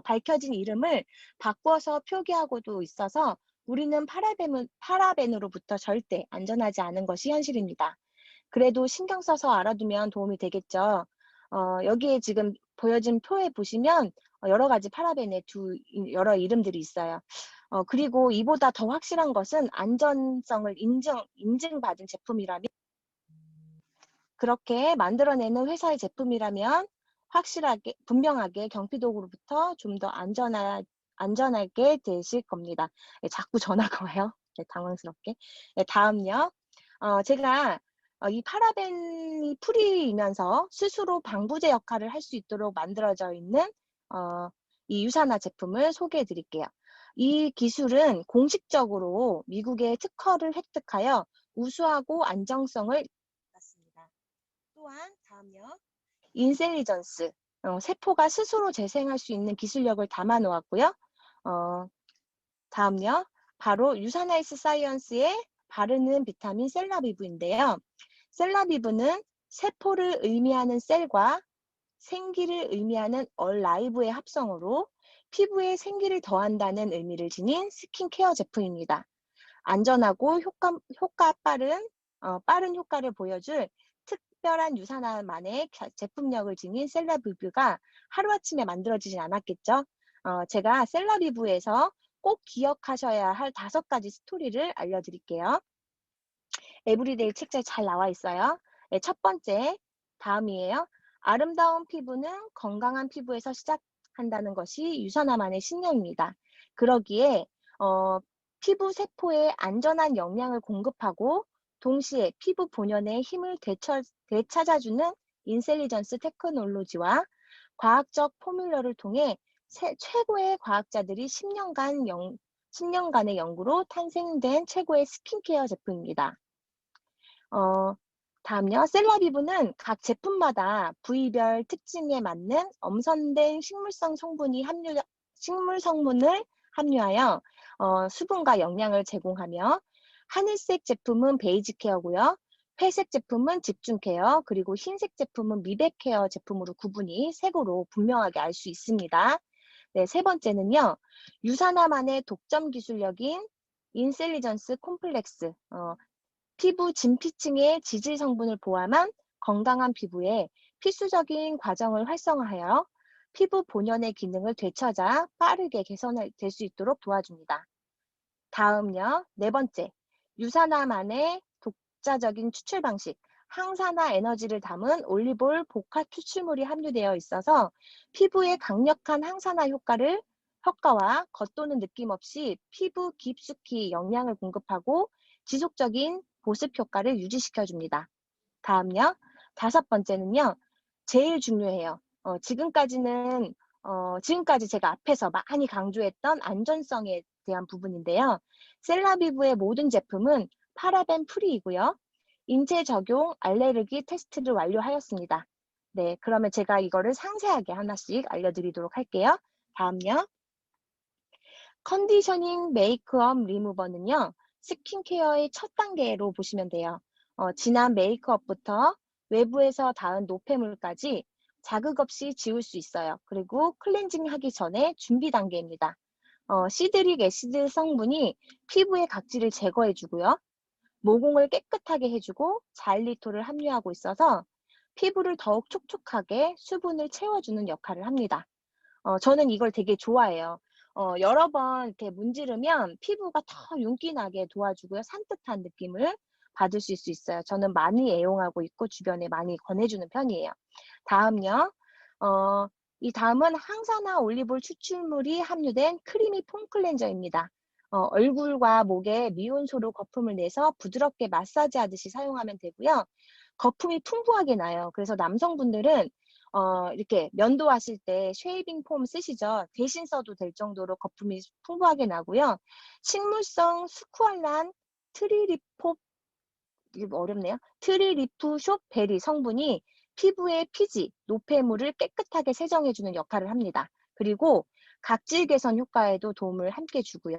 밝혀진 이름을 바꿔서 표기하고도 있어서 우리는 파라벤으로부터 절대 안전하지 않은 것이 현실입니다. 그래도 신경 써서 알아두면 도움이 되겠죠. 여기에 지금 보여진 표에 보시면 여러 가지 파라벤의 여러 이름들이 있어요. 그리고 이보다 더 확실한 것은 안전성을 인증받은 제품이라면 그렇게 만들어내는 회사의 제품이라면 확실하게 분명하게 경피독으로부터 좀 더 안전하게 되실 겁니다. 예, 자꾸 전화가 와요. 네, 당황스럽게. 네, 다음요. 제가 이 파라벤이 풀이이면서 스스로 방부제 역할을 할 수 있도록 만들어져 있는 이 유산화 제품을 소개해 드릴게요. 이 기술은 공식적으로 미국의 특허를 획득하여 우수하고 안정성을 갖습니다. 또한 다음요. 인셀리전스, 세포가 스스로 재생할 수 있는 기술력을 담아 놓았고요. 다음요. 바로 유사나이스 사이언스에 바르는 비타민 셀라비브인데요. 셀라비브는 세포를 의미하는 셀과 생기를 의미하는 얼라이브의 합성어로 피부에 생기를 더한다는 의미를 지닌 스킨케어 제품입니다. 안전하고 빠른 효과를 보여줄 특별한 유산화만의 제품력을 지닌 셀라비브가 하루아침에 만들어지진 않았겠죠. 제가 셀라비브에서 꼭 기억하셔야 할 5가지 스토리를 알려드릴게요. 에브리데이 책자에 잘 나와 있어요. 네, 첫 번째, 다음이에요. 아름다운 피부는 건강한 피부에서 시작한다는 것이 유산화만의 신념입니다. 그러기에 피부 세포에 안전한 영양을 공급하고 동시에 피부 본연의 힘을 되찾아주는 인셀리전스 테크놀로지와 과학적 포뮬러를 통해 최고의 과학자들이 10년간의 연구로 탄생된 최고의 스킨케어 제품입니다. 다음요. 셀라비브는 각 제품마다 부위별 특징에 맞는 엄선된 식물 성분을 함유하여 수분과 영양을 제공하며 하늘색 제품은 베이지 케어고요. 회색 제품은 집중 케어, 그리고 흰색 제품은 미백 케어 제품으로 구분이 색으로 분명하게 알 수 있습니다. 네, 세 번째는요. 유산화만의 독점 기술력인 인셀리전스 콤플렉스, 피부 진피층의 지질 성분을 포함한 건강한 피부에 필수적인 과정을 활성화하여 피부 본연의 기능을 되찾아 빠르게 개선될 수 있도록 도와줍니다. 다음요. 네 번째, 유산화만의 독자적인 추출 방식, 항산화 에너지를 담은 올리볼 복합 추출물이 함유되어 있어서 피부에 강력한 항산화 효과와 겉도는 느낌 없이 피부 깊숙이 영양을 공급하고 지속적인 보습 효과를 유지시켜줍니다. 다음요. 5번째는요. 제일 중요해요. 지금까지 제가 앞에서 많이 강조했던 안전성에 대한 부분인데요. 셀라비브의 모든 제품은 파라벤 프리이고요. 인체 적용 알레르기 테스트를 완료하였습니다. 네, 그러면 제가 이거를 상세하게 하나씩 알려드리도록 할게요. 다음요. 컨디셔닝 메이크업 리무버는요. 스킨케어의 첫 단계로 보시면 돼요. 진한 메이크업부터 외부에서 닿은 노폐물까지 자극 없이 지울 수 있어요. 그리고 클렌징 하기 전에 준비 단계입니다. 시드릭 애시드 성분이 피부의 각질을 제거해주고요. 모공을 깨끗하게 해주고 자일리톨을 함유하고 있어서 피부를 더욱 촉촉하게 수분을 채워주는 역할을 합니다. 저는 이걸 되게 좋아해요. 여러 번 이렇게 문지르면 피부가 더 윤기나게 도와주고요. 산뜻한 느낌을 받으실 수 있어요. 저는 많이 애용하고 있고 주변에 많이 권해주는 편이에요. 다음요. 이 다음은 항산화 올리볼 추출물이 함유된 크리미 폼 클렌저입니다. 얼굴과 목에 미온소로 거품을 내서 부드럽게 마사지하듯이 사용하면 되고요. 거품이 풍부하게 나요. 그래서 남성분들은 이렇게 면도하실 때 쉐이빙 폼 쓰시죠. 대신 써도 될 정도로 거품이 풍부하게 나고요. 식물성 스쿠알란 트리리프숍 베리 성분이 피부의 피지, 노폐물을 깨끗하게 세정해주는 역할을 합니다. 그리고 각질 개선 효과에도 도움을 함께 주고요.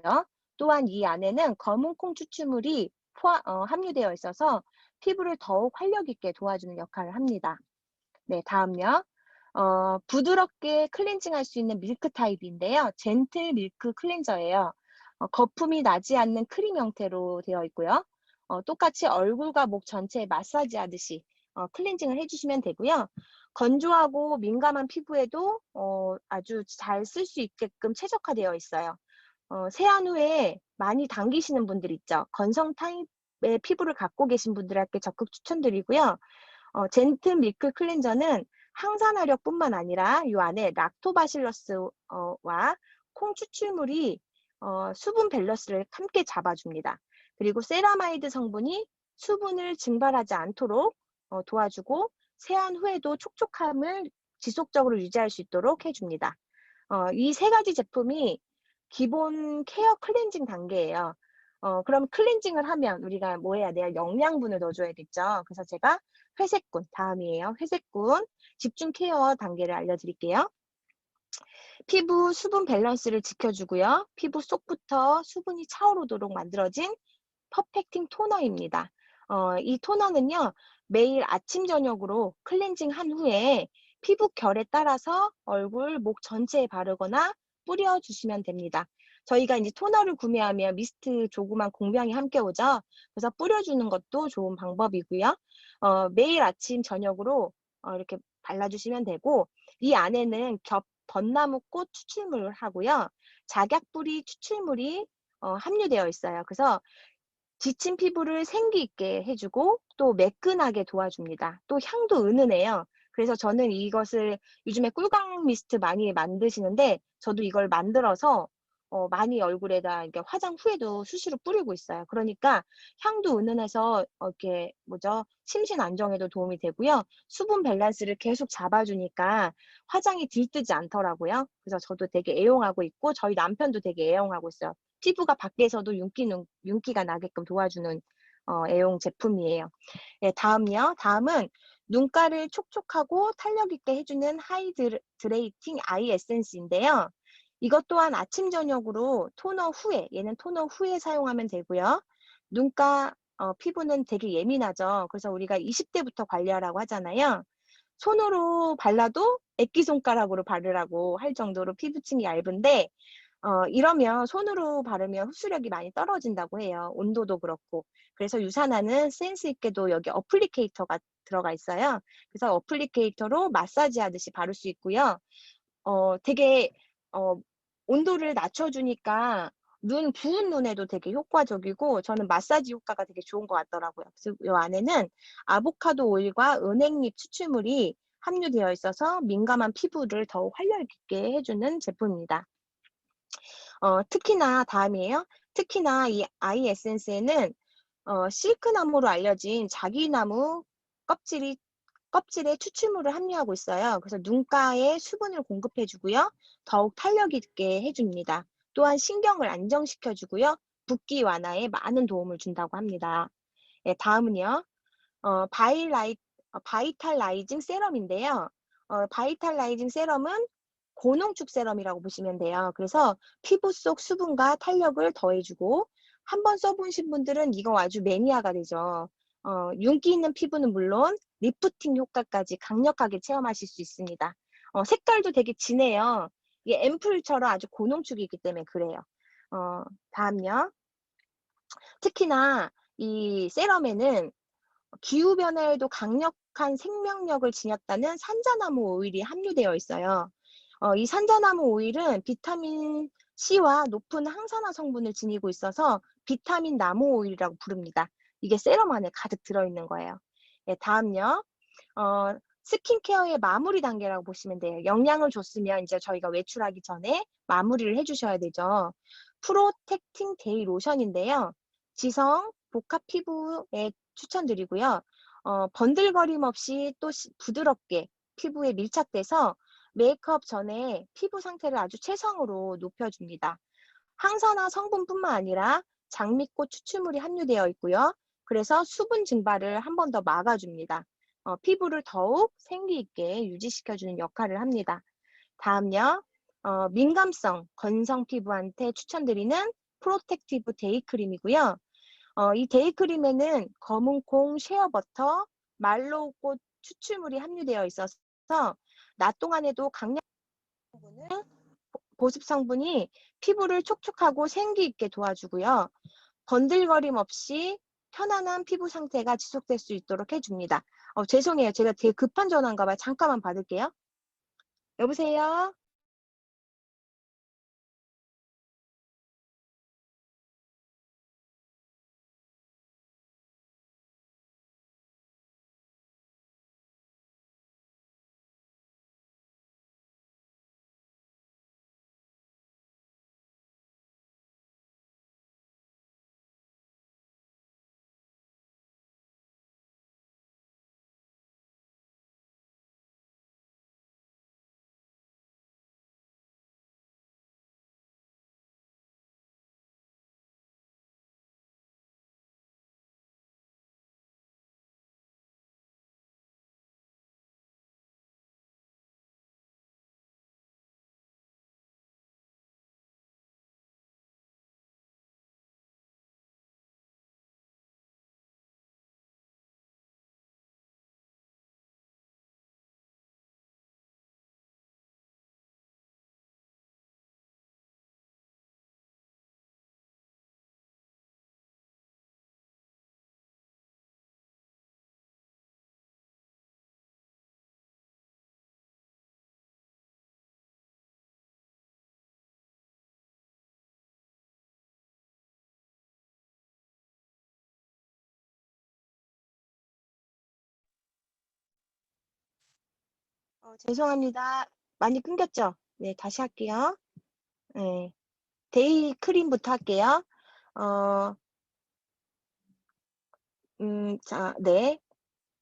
또한 이 안에는 검은콩 추출물이 함유되어 있어서 피부를 더욱 활력 있게 도와주는 역할을 합니다. 네, 다음요. 부드럽게 클렌징할 수 있는 밀크 타입인데요. 젠틀 밀크 클렌저예요. 거품이 나지 않는 크림 형태로 되어 있고요. 똑같이 얼굴과 목 전체에 마사지 하듯이 클렌징을 해주시면 되고요. 건조하고 민감한 피부에도 아주 잘 쓸 수 있게끔 최적화되어 있어요. 세안 후에 많이 당기시는 분들 있죠. 건성 타입의 피부를 갖고 계신 분들께 적극 추천드리고요. 젠틀 밀크 클렌저는 항산화력뿐만 아니라 이 안에 락토바실러스와 콩 추출물이 수분 밸런스를 함께 잡아줍니다. 그리고 세라마이드 성분이 수분을 증발하지 않도록 도와주고 세안 후에도 촉촉함을 지속적으로 유지할 수 있도록 해줍니다. 이 세 가지 제품이 기본 케어 클렌징 단계예요. 그럼 클렌징을 하면 우리가 뭐 해야 돼요? 영양분을 넣어줘야겠죠. 그래서 제가 회색군, 다음이에요. 회색군 집중 케어 단계를 알려드릴게요. 피부 수분 밸런스를 지켜주고요. 피부 속부터 수분이 차오르도록 만들어진 퍼펙팅 토너입니다. 이 토너는요, 매일 아침, 저녁으로 클렌징 한 후에 피부 결에 따라서 얼굴, 목 전체에 바르거나 뿌려주시면 됩니다. 저희가 이제 토너를 구매하면 미스트 조그만 공병이 함께 오죠. 그래서 뿌려주는 것도 좋은 방법이고요. 매일 아침, 저녁으로 이렇게 발라주시면 되고, 이 안에는 벚나무꽃 추출물을 하고요. 작약뿌리 추출물이 함유되어 있어요. 그래서 지친 피부를 생기 있게 해주고 또 매끈하게 도와줍니다. 또 향도 은은해요. 그래서 저는 이것을 요즘에 꿀광 미스트 많이 만드시는데 저도 이걸 만들어서 많이 얼굴에다 이렇게 화장 후에도 수시로 뿌리고 있어요. 그러니까 향도 은은해서 이렇게 뭐죠? 심신 안정에도 도움이 되고요. 수분 밸런스를 계속 잡아주니까 화장이 들뜨지 않더라고요. 그래서 저도 되게 애용하고 있고 저희 남편도 되게 애용하고 있어요. 피부가 밖에서도 윤기가 나게끔 도와주는 애용 제품이에요. 네, 다음요. 다음은 눈가를 촉촉하고 탄력 있게 해주는 하이드레이팅 아이 에센스인데요. 이것 또한 아침 저녁으로 토너 후에, 얘는 토너 후에 사용하면 되고요. 눈가 피부는 되게 예민하죠. 그래서 우리가 20대부터 관리하라고 하잖아요. 손으로 발라도 액기손가락으로 바르라고 할 정도로 피부층이 얇은데 이러면 손으로 바르면 흡수력이 많이 떨어진다고 해요. 온도도 그렇고. 그래서 유산화는 센스 있게도 여기 어플리케이터가 들어가 있어요. 그래서 어플리케이터로 마사지 하듯이 바를 수 있고요. 되게 어 온도를 낮춰주니까 부은 눈에도 되게 효과적이고 저는 마사지 효과가 되게 좋은 것 같더라고요. 그래서 이 안에는 아보카도 오일과 은행잎 추출물이 함유되어 있어서 민감한 피부를 더욱 활력 있게 해주는 제품입니다. 특히나 다음이에요. 특히나 이 아이 에센스에는 실크나무로 알려진 자기나무 껍질에 추출물을 함유하고 있어요. 그래서 눈가에 수분을 공급해 주고요. 더욱 탄력 있게 해줍니다. 또한 신경을 안정시켜 주고요. 붓기 완화에 많은 도움을 준다고 합니다. 네, 다음은요. 바이탈라이징 세럼인데요. 바이탈라이징 세럼은 고농축 세럼이라고 보시면 돼요. 그래서 피부 속 수분과 탄력을 더해주고 한 번 써보신 분들은 이거 아주 매니아가 되죠. 윤기 있는 피부는 물론 리프팅 효과까지 강력하게 체험하실 수 있습니다. 색깔도 되게 진해요. 이게 앰플처럼 아주 고농축이기 때문에 그래요. 다음요. 특히나 이 세럼에는 기후변화에도 강력한 생명력을 지녔다는 산자나무 오일이 함유되어 있어요. 이 산자나무 오일은 비타민 C와 높은 항산화 성분을 지니고 있어서 비타민 나무 오일이라고 부릅니다. 이게 세럼 안에 가득 들어있는 거예요. 네, 다음요. 스킨케어의 마무리 단계라고 보시면 돼요. 영양을 줬으면 이제 저희가 외출하기 전에 마무리를 해주셔야 되죠. 프로텍팅 데이 로션인데요. 지성, 복합 피부에 추천드리고요. 번들거림 없이 또 부드럽게 피부에 밀착돼서 메이크업 전에 피부 상태를 아주 최상으로 높여줍니다. 항산화 성분뿐만 아니라 장미꽃 추출물이 함유되어 있고요. 그래서 수분 증발을 한 번 더 막아줍니다. 피부를 더욱 생기 있게 유지시켜주는 역할을 합니다. 다음요. 민감성 건성 피부한테 추천드리는 프로텍티브 데이크림이고요. 이 데이크림에는 검은콩, 쉐어버터, 말로우꽃 추출물이 함유되어 있어서 낮 동안에도 강력 보습 성분이 피부를 촉촉하고 생기 있게 도와주고요. 번들거림 없이 편안한 피부 상태가 지속될 수 있도록 해줍니다. 죄송해요. 제가 되게 급한 전화인가 봐요. 잠깐만 받을게요. 여보세요? 죄송합니다. 많이 끊겼죠? 네, 다시 할게요. 네, 데이 크림부터 할게요. 어, 자, 네.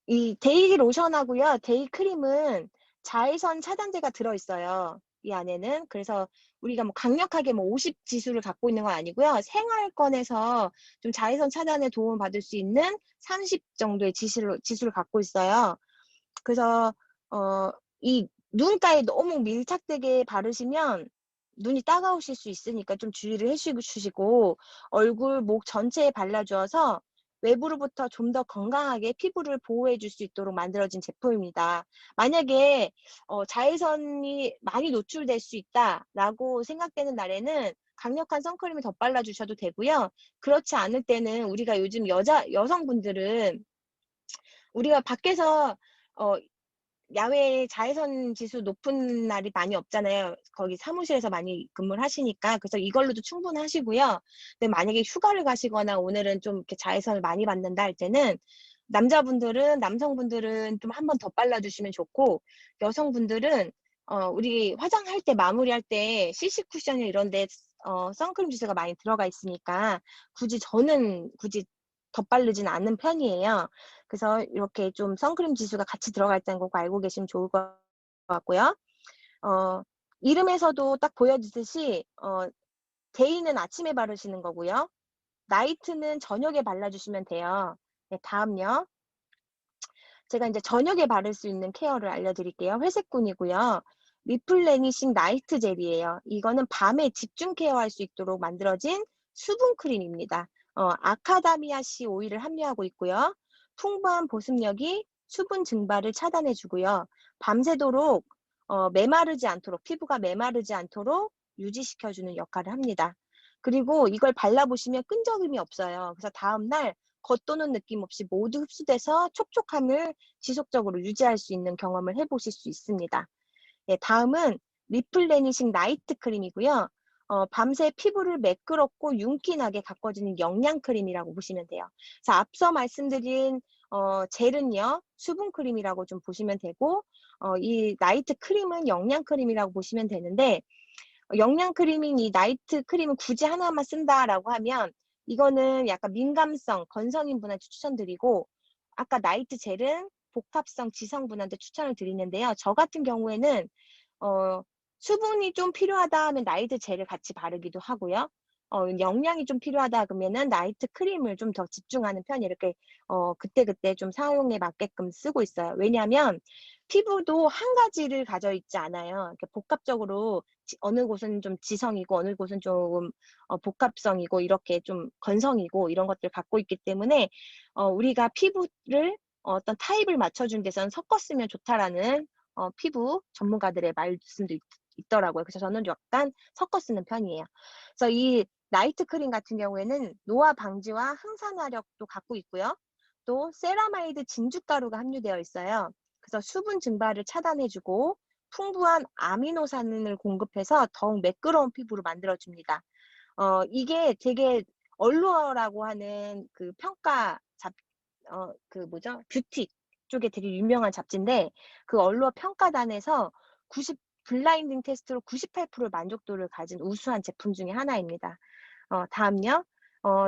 이 데이 로션하고요. 데이 크림은 자외선 차단제가 들어있어요. 이 안에는. 그래서 우리가 뭐 강력하게 뭐 50 지수를 갖고 있는 건 아니고요. 생활권에서 좀 자외선 차단에 도움을 받을 수 있는 30 정도의 지수를 갖고 있어요. 그래서 이 눈가에 너무 밀착되게 바르시면 눈이 따가우실 수 있으니까 좀 주의를 해 주시고 얼굴, 목 전체에 발라주어서 외부로부터 좀 더 건강하게 피부를 보호해 줄 수 있도록 만들어진 제품입니다. 만약에 자외선이 많이 노출될 수 있다라고 생각되는 날에는 강력한 선크림을 덧발라 주셔도 되고요. 그렇지 않을 때는 우리가 요즘 여성분들은 우리가 밖에서 어 야외에 자외선 지수 높은 날이 많이 없잖아요. 거기 사무실에서 많이 근무를 하시니까. 그래서 이걸로도 충분하시고요. 근데 만약에 휴가를 가시거나 오늘은 좀 이렇게 자외선을 많이 받는다 할 때는 남성분들은 좀 한 번 더 발라주시면 좋고, 여성분들은 우리 화장할 때 마무리할 때 CC 쿠션이나 이런 데 선크림 지수가 많이 들어가 있으니까 저는 굳이 덧바르진 않는 편이에요. 그래서 이렇게 좀 선크림 지수가 같이 들어가 있다는 거 알고 계시면 좋을 것 같고요. 이름에서도 딱 보여지듯이 데이는 아침에 바르시는 거고요. 나이트는 저녁에 발라주시면 돼요. 네, 다음요. 제가 이제 저녁에 바를 수 있는 케어를 알려드릴게요. 회색군이고요. 리플레니싱 나이트 젤이에요. 이거는 밤에 집중 케어할 수 있도록 만들어진 수분 크림입니다. 아카다미아 씨 오일을 함유하고 있고요. 풍부한 보습력이 수분 증발을 차단해 주고요. 밤새도록 피부가 메마르지 않도록 유지시켜주는 역할을 합니다. 그리고 이걸 발라보시면 끈적임이 없어요. 그래서 다음날 겉도는 느낌 없이 모두 흡수돼서 촉촉함을 지속적으로 유지할 수 있는 경험을 해보실 수 있습니다. 네, 다음은 리플레니싱 나이트 크림이고요. 밤새 피부를 매끄럽고 윤기나게 가꿔주는 영양 크림이라고 보시면 돼요. 그래서 앞서 말씀드린 젤은요, 수분 크림이라고 좀 보시면 되고, 이 나이트 크림은 영양 크림이라고 보시면 되는데, 영양 크림인 이 나이트 크림은 굳이 하나만 쓴다라고 하면 이거는 약간 민감성, 건성인 분한테 추천드리고, 아까 나이트 젤은 복합성 지성분한테 추천을 드리는데요. 저 같은 경우에는 수분이 좀 필요하다 하면 나이트 젤을 같이 바르기도 하고요. 영양이 좀 필요하다 그러면은 나이트 크림을 좀 더 집중하는 편이 이렇게 그때그때 좀 사용에 맞게끔 쓰고 있어요. 왜냐하면 피부도 한 가지를 가져 있지 않아요. 이렇게 복합적으로 어느 곳은 좀 지성이고 어느 곳은 조금 복합성이고 이렇게 좀 건성이고 이런 것들을 갖고 있기 때문에 우리가 피부를 어떤 타입을 맞춰준 데선 섞어 쓰면 좋다라는 피부 전문가들의 말씀도 있더라고요. 그래서 저는 약간 섞어 쓰는 편이에요. 그래서 이 나이트 크림 같은 경우에는 노화 방지와 항산화력도 갖고 있고요. 또 세라마이드 진주가루가 함유되어 있어요. 그래서 수분 증발을 차단해주고 풍부한 아미노산을 공급해서 더욱 매끄러운 피부를 만들어줍니다. 이게 되게 얼루어라고 하는 그 뷰티 쪽에 되게 유명한 잡지인데 그 얼루어 평가단에서 블라인딩 테스트로 98% 만족도를 가진 우수한 제품 중에 하나입니다. 다음요.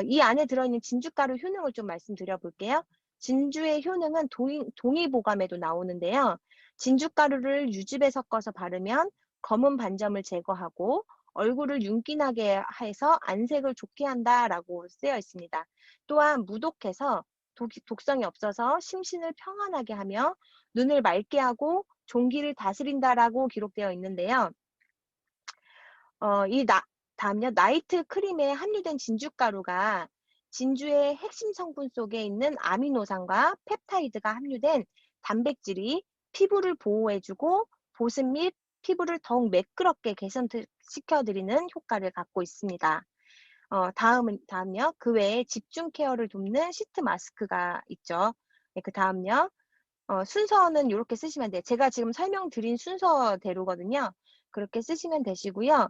이 안에 들어있는 진주가루 효능을 좀 말씀드려 볼게요. 진주의 효능은 동의보감에도 나오는데요. 진주가루를 유즙에 섞어서 바르면 검은 반점을 제거하고 얼굴을 윤기나게 해서 안색을 좋게 한다라고 쓰여 있습니다. 또한 무독해서 독성이 없어서 심신을 평안하게 하며 눈을 맑게 하고 종기를 다스린다라고 기록되어 있는데요. 다음요. 나이트 크림에 함유된 진주가루가 진주의 핵심 성분 속에 있는 아미노산과 펩타이드가 함유된 단백질이 피부를 보호해주고 보습 및 피부를 더욱 매끄럽게 개선시켜드리는 효과를 갖고 있습니다. 다음요. 그 외에 집중 케어를 돕는 시트 마스크가 있죠. 네, 그 다음요. 순서는 이렇게 쓰시면 돼요. 제가 지금 설명드린 순서대로거든요. 그렇게 쓰시면 되시고요.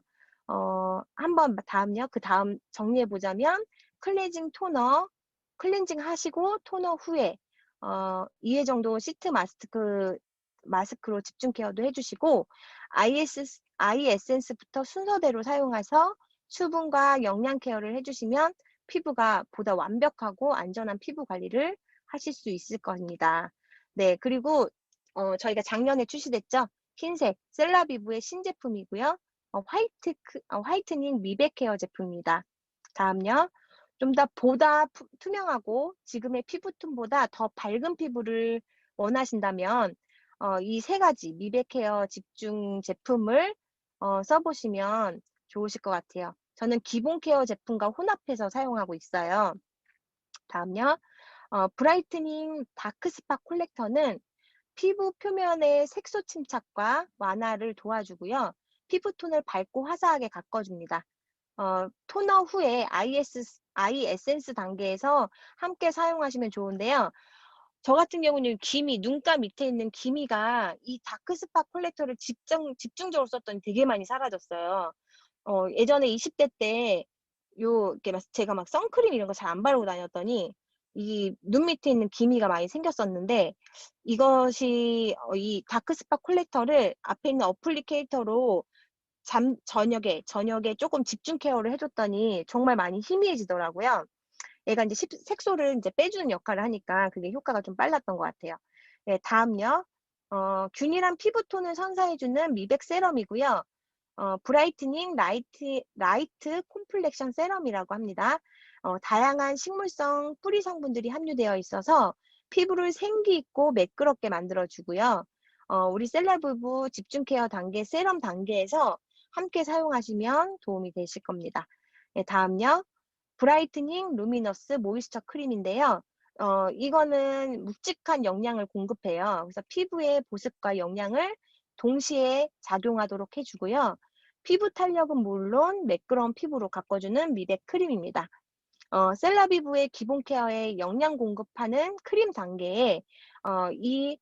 다음요. 그 다음 정리해보자면 클렌징 하시고 토너 후에 2회 정도 시트 마스크 마스크로 집중 케어도 해주시고 아이 에센스부터 순서대로 사용해서 수분과 영양 케어를 해주시면 피부가 보다 완벽하고 안전한 피부 관리를 하실 수 있을 겁니다. 네, 그리고 저희가 작년에 출시됐죠. 흰색 셀라비브의 신제품이고요. 화이트닝 미백 케어 제품입니다. 다음요. 좀 더 보다 투명하고 지금의 피부톤보다 더 밝은 피부를 원하신다면 이 세 가지 미백 케어 집중 제품을 써보시면 좋으실 것 같아요. 저는 기본 케어 제품과 혼합해서 사용하고 있어요. 다음요. 브라이트닝 다크 스팟 콜렉터는 피부 표면의 색소 침착과 완화를 도와주고요. 피부톤을 밝고 화사하게 가꿔줍니다. 토너 후에 아이 에센스 단계에서 함께 사용하시면 좋은데요. 저 같은 경우는 눈가 밑에 있는 기미가 이 다크 스팟 콜렉터를 집중적으로 썼더니 되게 많이 사라졌어요. 예전에 20대 때 이렇게 제가 막 선크림 이런 거 잘 안 바르고 다녔더니 이 눈 밑에 있는 기미가 많이 생겼었는데 이것이 이 다크 스팟 콜렉터를 앞에 있는 어플리케이터로 저녁에 조금 집중 케어를 해줬더니 정말 많이 희미해지더라고요. 얘가 이제 색소를 이제 빼주는 역할을 하니까 그게 효과가 좀 빨랐던 것 같아요. 네, 다음요. 균일한 피부톤을 선사해주는 미백 세럼이고요. 브라이트닝 라이트 콤플렉션 세럼이라고 합니다. 다양한 식물성 뿌리 성분들이 함유되어 있어서 피부를 생기 있고 매끄럽게 만들어주고요. 우리 셀레브브 집중 케어 단계 세럼 단계에서 함께 사용하시면 도움이 되실 겁니다. 네, 다음요. 브라이트닝 루미너스 모이스처 크림인데요. 이거는 묵직한 영양을 공급해요. 그래서 피부의 보습과 영양을 동시에 작용하도록 해주고요. 피부 탄력은 물론 매끄러운 피부로 가꿔주는 미백 크림입니다. 셀라비브의 기본 케어에 영양 공급하는 크림 단계에 이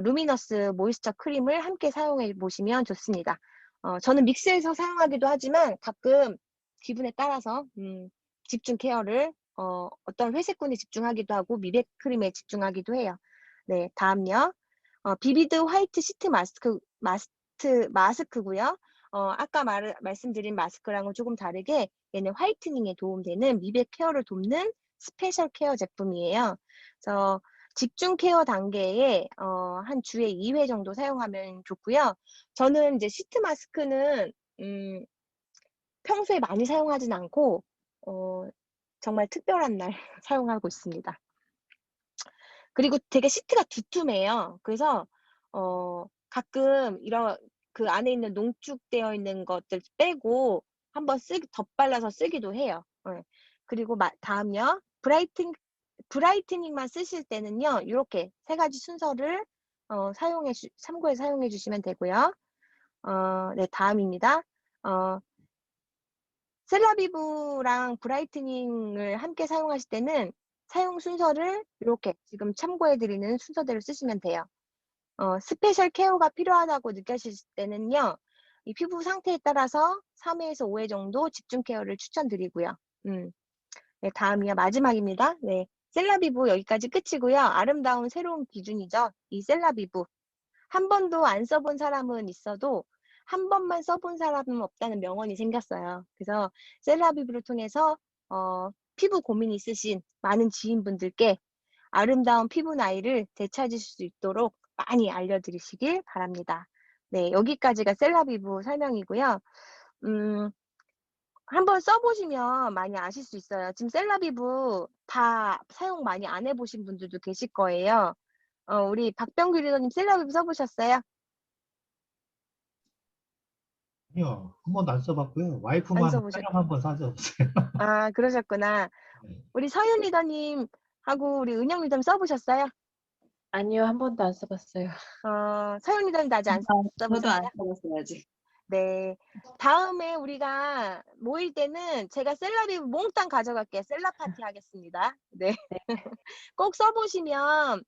루미너스 모이스처 크림을 함께 사용해 보시면 좋습니다. 저는 믹스해서 사용하기도 하지만 가끔 기분에 따라서 집중 케어를 어떤 회색군에 집중하기도 하고 미백 크림에 집중하기도 해요. 네, 다음요. 비비드 화이트 시트 마스크고요. 아까 말씀드린 마스크랑은 조금 다르게 얘는 화이트닝에 도움되는 미백 케어를 돕는 스페셜 케어 제품이에요. 그래서 집중 케어 단계에 한 주에 2회 정도 사용하면 좋고요. 저는 이제 시트 마스크는 평소에 많이 사용하진 않고 정말 특별한 날 사용하고 있습니다. 그리고 되게 시트가 두툼해요. 그래서 가끔 이런 그 안에 있는 농축되어 있는 것들 빼고 한번 덧발라서 쓰기도 해요. 네. 그리고 다음요. 브라이트닝만 쓰실 때는요. 이렇게 세 가지 순서를 참고해 사용해 주시면 되고요. 네, 다음입니다. 셀라비브랑 브라이트닝을 함께 사용하실 때는 사용 순서를 이렇게 지금 참고해 드리는 순서대로 쓰시면 돼요. 스페셜 케어가 필요하다고 느끼실 때는요. 이 피부 상태에 따라서 3회에서 5회 정도 집중 케어를 추천드리고요. 네, 다음이요. 마지막입니다. 네, 셀라비브 여기까지 끝이고요. 아름다운 새로운 기준이죠. 이 셀라비브. 한 번도 안 써본 사람은 있어도 한 번만 써본 사람은 없다는 명언이 생겼어요. 그래서 셀라비브를 통해서 피부 고민 있으신 많은 지인분들께 아름다운 피부 나이를 되찾으실 수 있도록 많이 알려드리시길 바랍니다. 네, 여기까지가 셀라비브 설명이고요. 한번 써보시면 많이 아실 수 있어요. 지금 셀라비브 다 사용 많이 안 해보신 분들도 계실 거예요. 우리 박병규 리더님 셀라비브 써보셨어요? 아니요, 한 번도 안 써봤고요. 안 와이프만 촬영 써보셨고. 한번 사줘보세요. 아, 그러셨구나. 네. 우리 서윤 리더님하고 우리 은영 리더님 써보셨어요? 아니요, 한 번도 안 써봤어요. 서윤 리더님도 아직 안 저도 안 써보셨어요? 써봤어요, 아직. 네. 다음에 우리가 모일 때는 제가 셀라비브 몽땅 가져갈게요. 셀라 파티 하겠습니다. 네. 꼭 써보시면,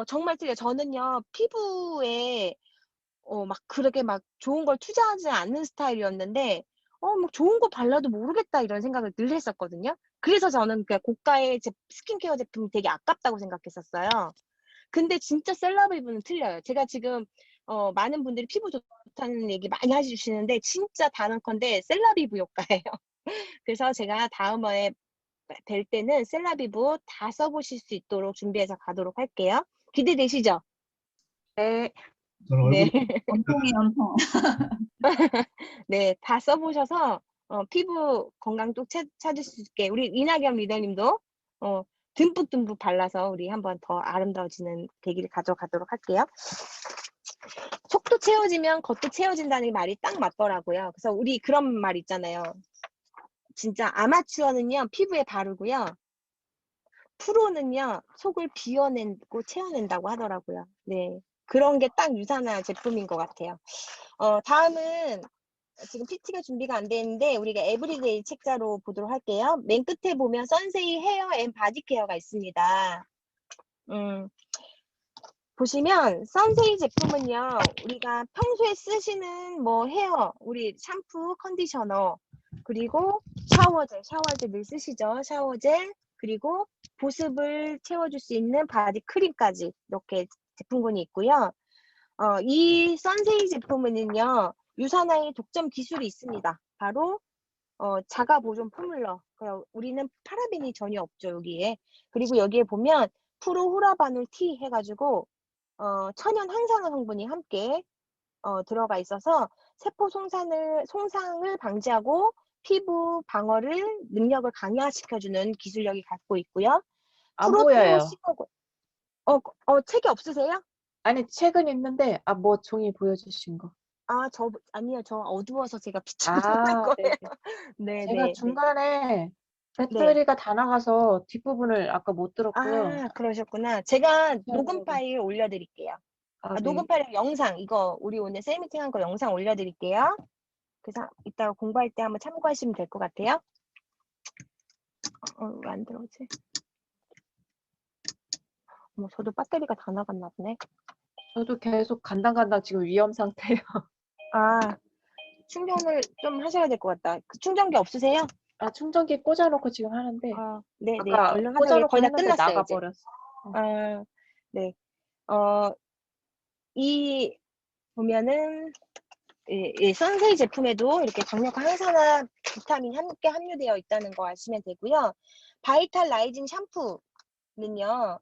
정말 틀려요. 저는요, 피부에, 막 그렇게 막 좋은 걸 투자하지 않는 스타일이었는데, 막 좋은 거 발라도 모르겠다 이런 생각을 늘 했었거든요. 그래서 저는 그 고가의 스킨케어 제품이 되게 아깝다고 생각했었어요. 근데 진짜 셀러비브는 틀려요. 제가 지금 많은 분들이 피부 좋다는 얘기 많이 해주시는데 진짜 단언컨대 셀러비브 효과예요. 그래서 제가 다음번에 뵐 때는 셀러비브 다 써보실 수 있도록 준비해서 가도록 할게요. 기대되시죠? 네. 저는 네. 얼굴이 원통이 원통. 네, 다 써보셔서 피부 건강 또 찾을 수 있게 우리 이낙연 리더님도 듬뿍듬뿍 발라서 우리 한번 더 아름다워지는 계기를 가져가도록 할게요. 속도 채워지면 겉도 채워진다는 말이 딱 맞더라고요. 그래서 우리 그런 말 있잖아요. 진짜 아마추어는요 피부에 바르고요. 프로는요 속을 비워내고 채워낸다고 하더라고요. 네, 그런 게 딱 유산화 제품인 것 같아요. 다음은 지금 PT가 준비가 안 돼 있는데 우리가 에브리데이 책자로 보도록 할게요. 맨 끝에 보면 선세이 헤어 앤 바디 케어가 있습니다. 보시면 선세이 제품은요 우리가 평소에 쓰시는 뭐 헤어, 우리 샴푸, 컨디셔너, 그리고 샤워젤 늘 쓰시죠. 샤워젤, 그리고 보습을 채워줄 수 있는 바디 크림까지 이렇게 제품군이 있고요. 이 선세이 제품은요 유산화의 독점 기술이 있습니다. 바로 자가 보존 포뮬러. 우리는 파라벤이 전혀 없죠 여기에. 그리고 여기에 보면 프로후라바놀 T 해가지고 천연 항산화 성분이 함께 들어가 있어서 세포 손상을 방지하고 피부 방어를 능력을 강화시켜주는 기술력이 갖고 있고요. 안 프로테오 보여요. 15고 책이 없으세요? 아니, 책은 있는데, 뭐 종이 보여주신 거. 아니요. 저 어두워서 제가 비춰드리는 아, 거예요. 네. 네, 제가 네. 중간에 네. 배터리가 다 나가서 뒷부분을 아까 못 들었고요. 그러셨구나. 제가 네. 녹음 파일 올려드릴게요. 네. 녹음 파일 영상, 이거 우리 오늘 셀미팅 한 거 영상 올려드릴게요. 그래서 이따가 공부할 때 한번 참고하시면 될 것 같아요. 왜 안 들어오지? 저도 배터리가 다 나갔나 보네. 저도 계속 간당간당 지금 위험 상태예요. 충전을 좀 하셔야 될 것 같다. 충전기 없으세요? 충전기 꽂아놓고 지금 하는데, 네. 아까 얼른 하세요. 꽂아놓고 거의 다 했는데 끝났어요, 이제. 나가버렸어. 네. 이 보면은 선세이 제품에도 이렇게 강력한 항산화 비타민 함께 함유되어 있다는 거 아시면 되고요. 바이탈 라이징 샴푸는요,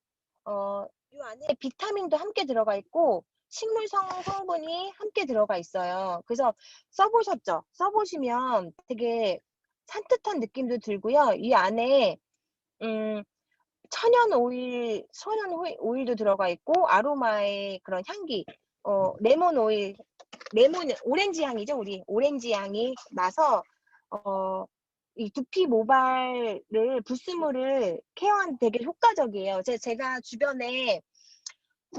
이 안에 비타민도 함께 들어가 있고 식물성 성분이 함께 들어가 있어요. 그래서 써보셨죠? 써보시면 되게 산뜻한 느낌도 들고요. 이 안에 천연 오일도 들어가 있고 아로마의 그런 향기, 오렌지 향이죠. 우리 오렌지 향이 나서 이 두피 모발을 불순물을 케어하는 되게 효과적이에요. 제가 주변에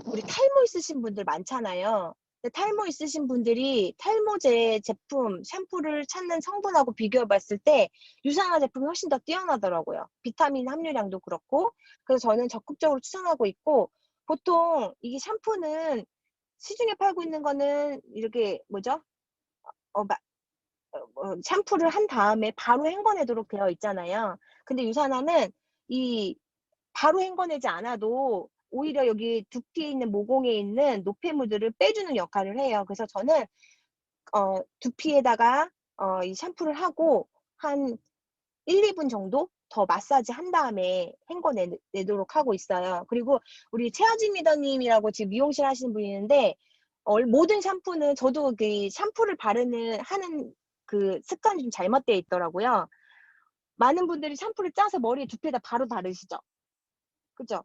우리 탈모 있으신 분들 많잖아요. 근데 탈모 있으신 분들이 탈모제 제품, 샴푸를 찾는 성분하고 비교해 봤을 때 유산화 제품이 훨씬 더 뛰어나더라고요. 비타민 함유량도 그렇고. 그래서 저는 적극적으로 추천하고 있고, 보통 이게 샴푸는 시중에 팔고 있는 거는 이렇게 샴푸를 한 다음에 바로 헹궈내도록 되어 있잖아요. 근데 유산화는 이 바로 헹궈내지 않아도 오히려 여기 두피에 있는 모공에 있는 노폐물들을 빼주는 역할을 해요. 그래서 저는 두피에다가 이 샴푸를 하고 한 1, 2분 정도 더 마사지 한 다음에 헹궈내도록 하고 있어요. 그리고 우리 최하진 리더님이라고 지금 미용실 하시는 분이 있는데 모든 샴푸는 저도 그 샴푸를 하는 그 습관이 좀 잘못되어 있더라고요. 많은 분들이 샴푸를 짜서 머리에 두피에다 바로 바르시죠. 그죠?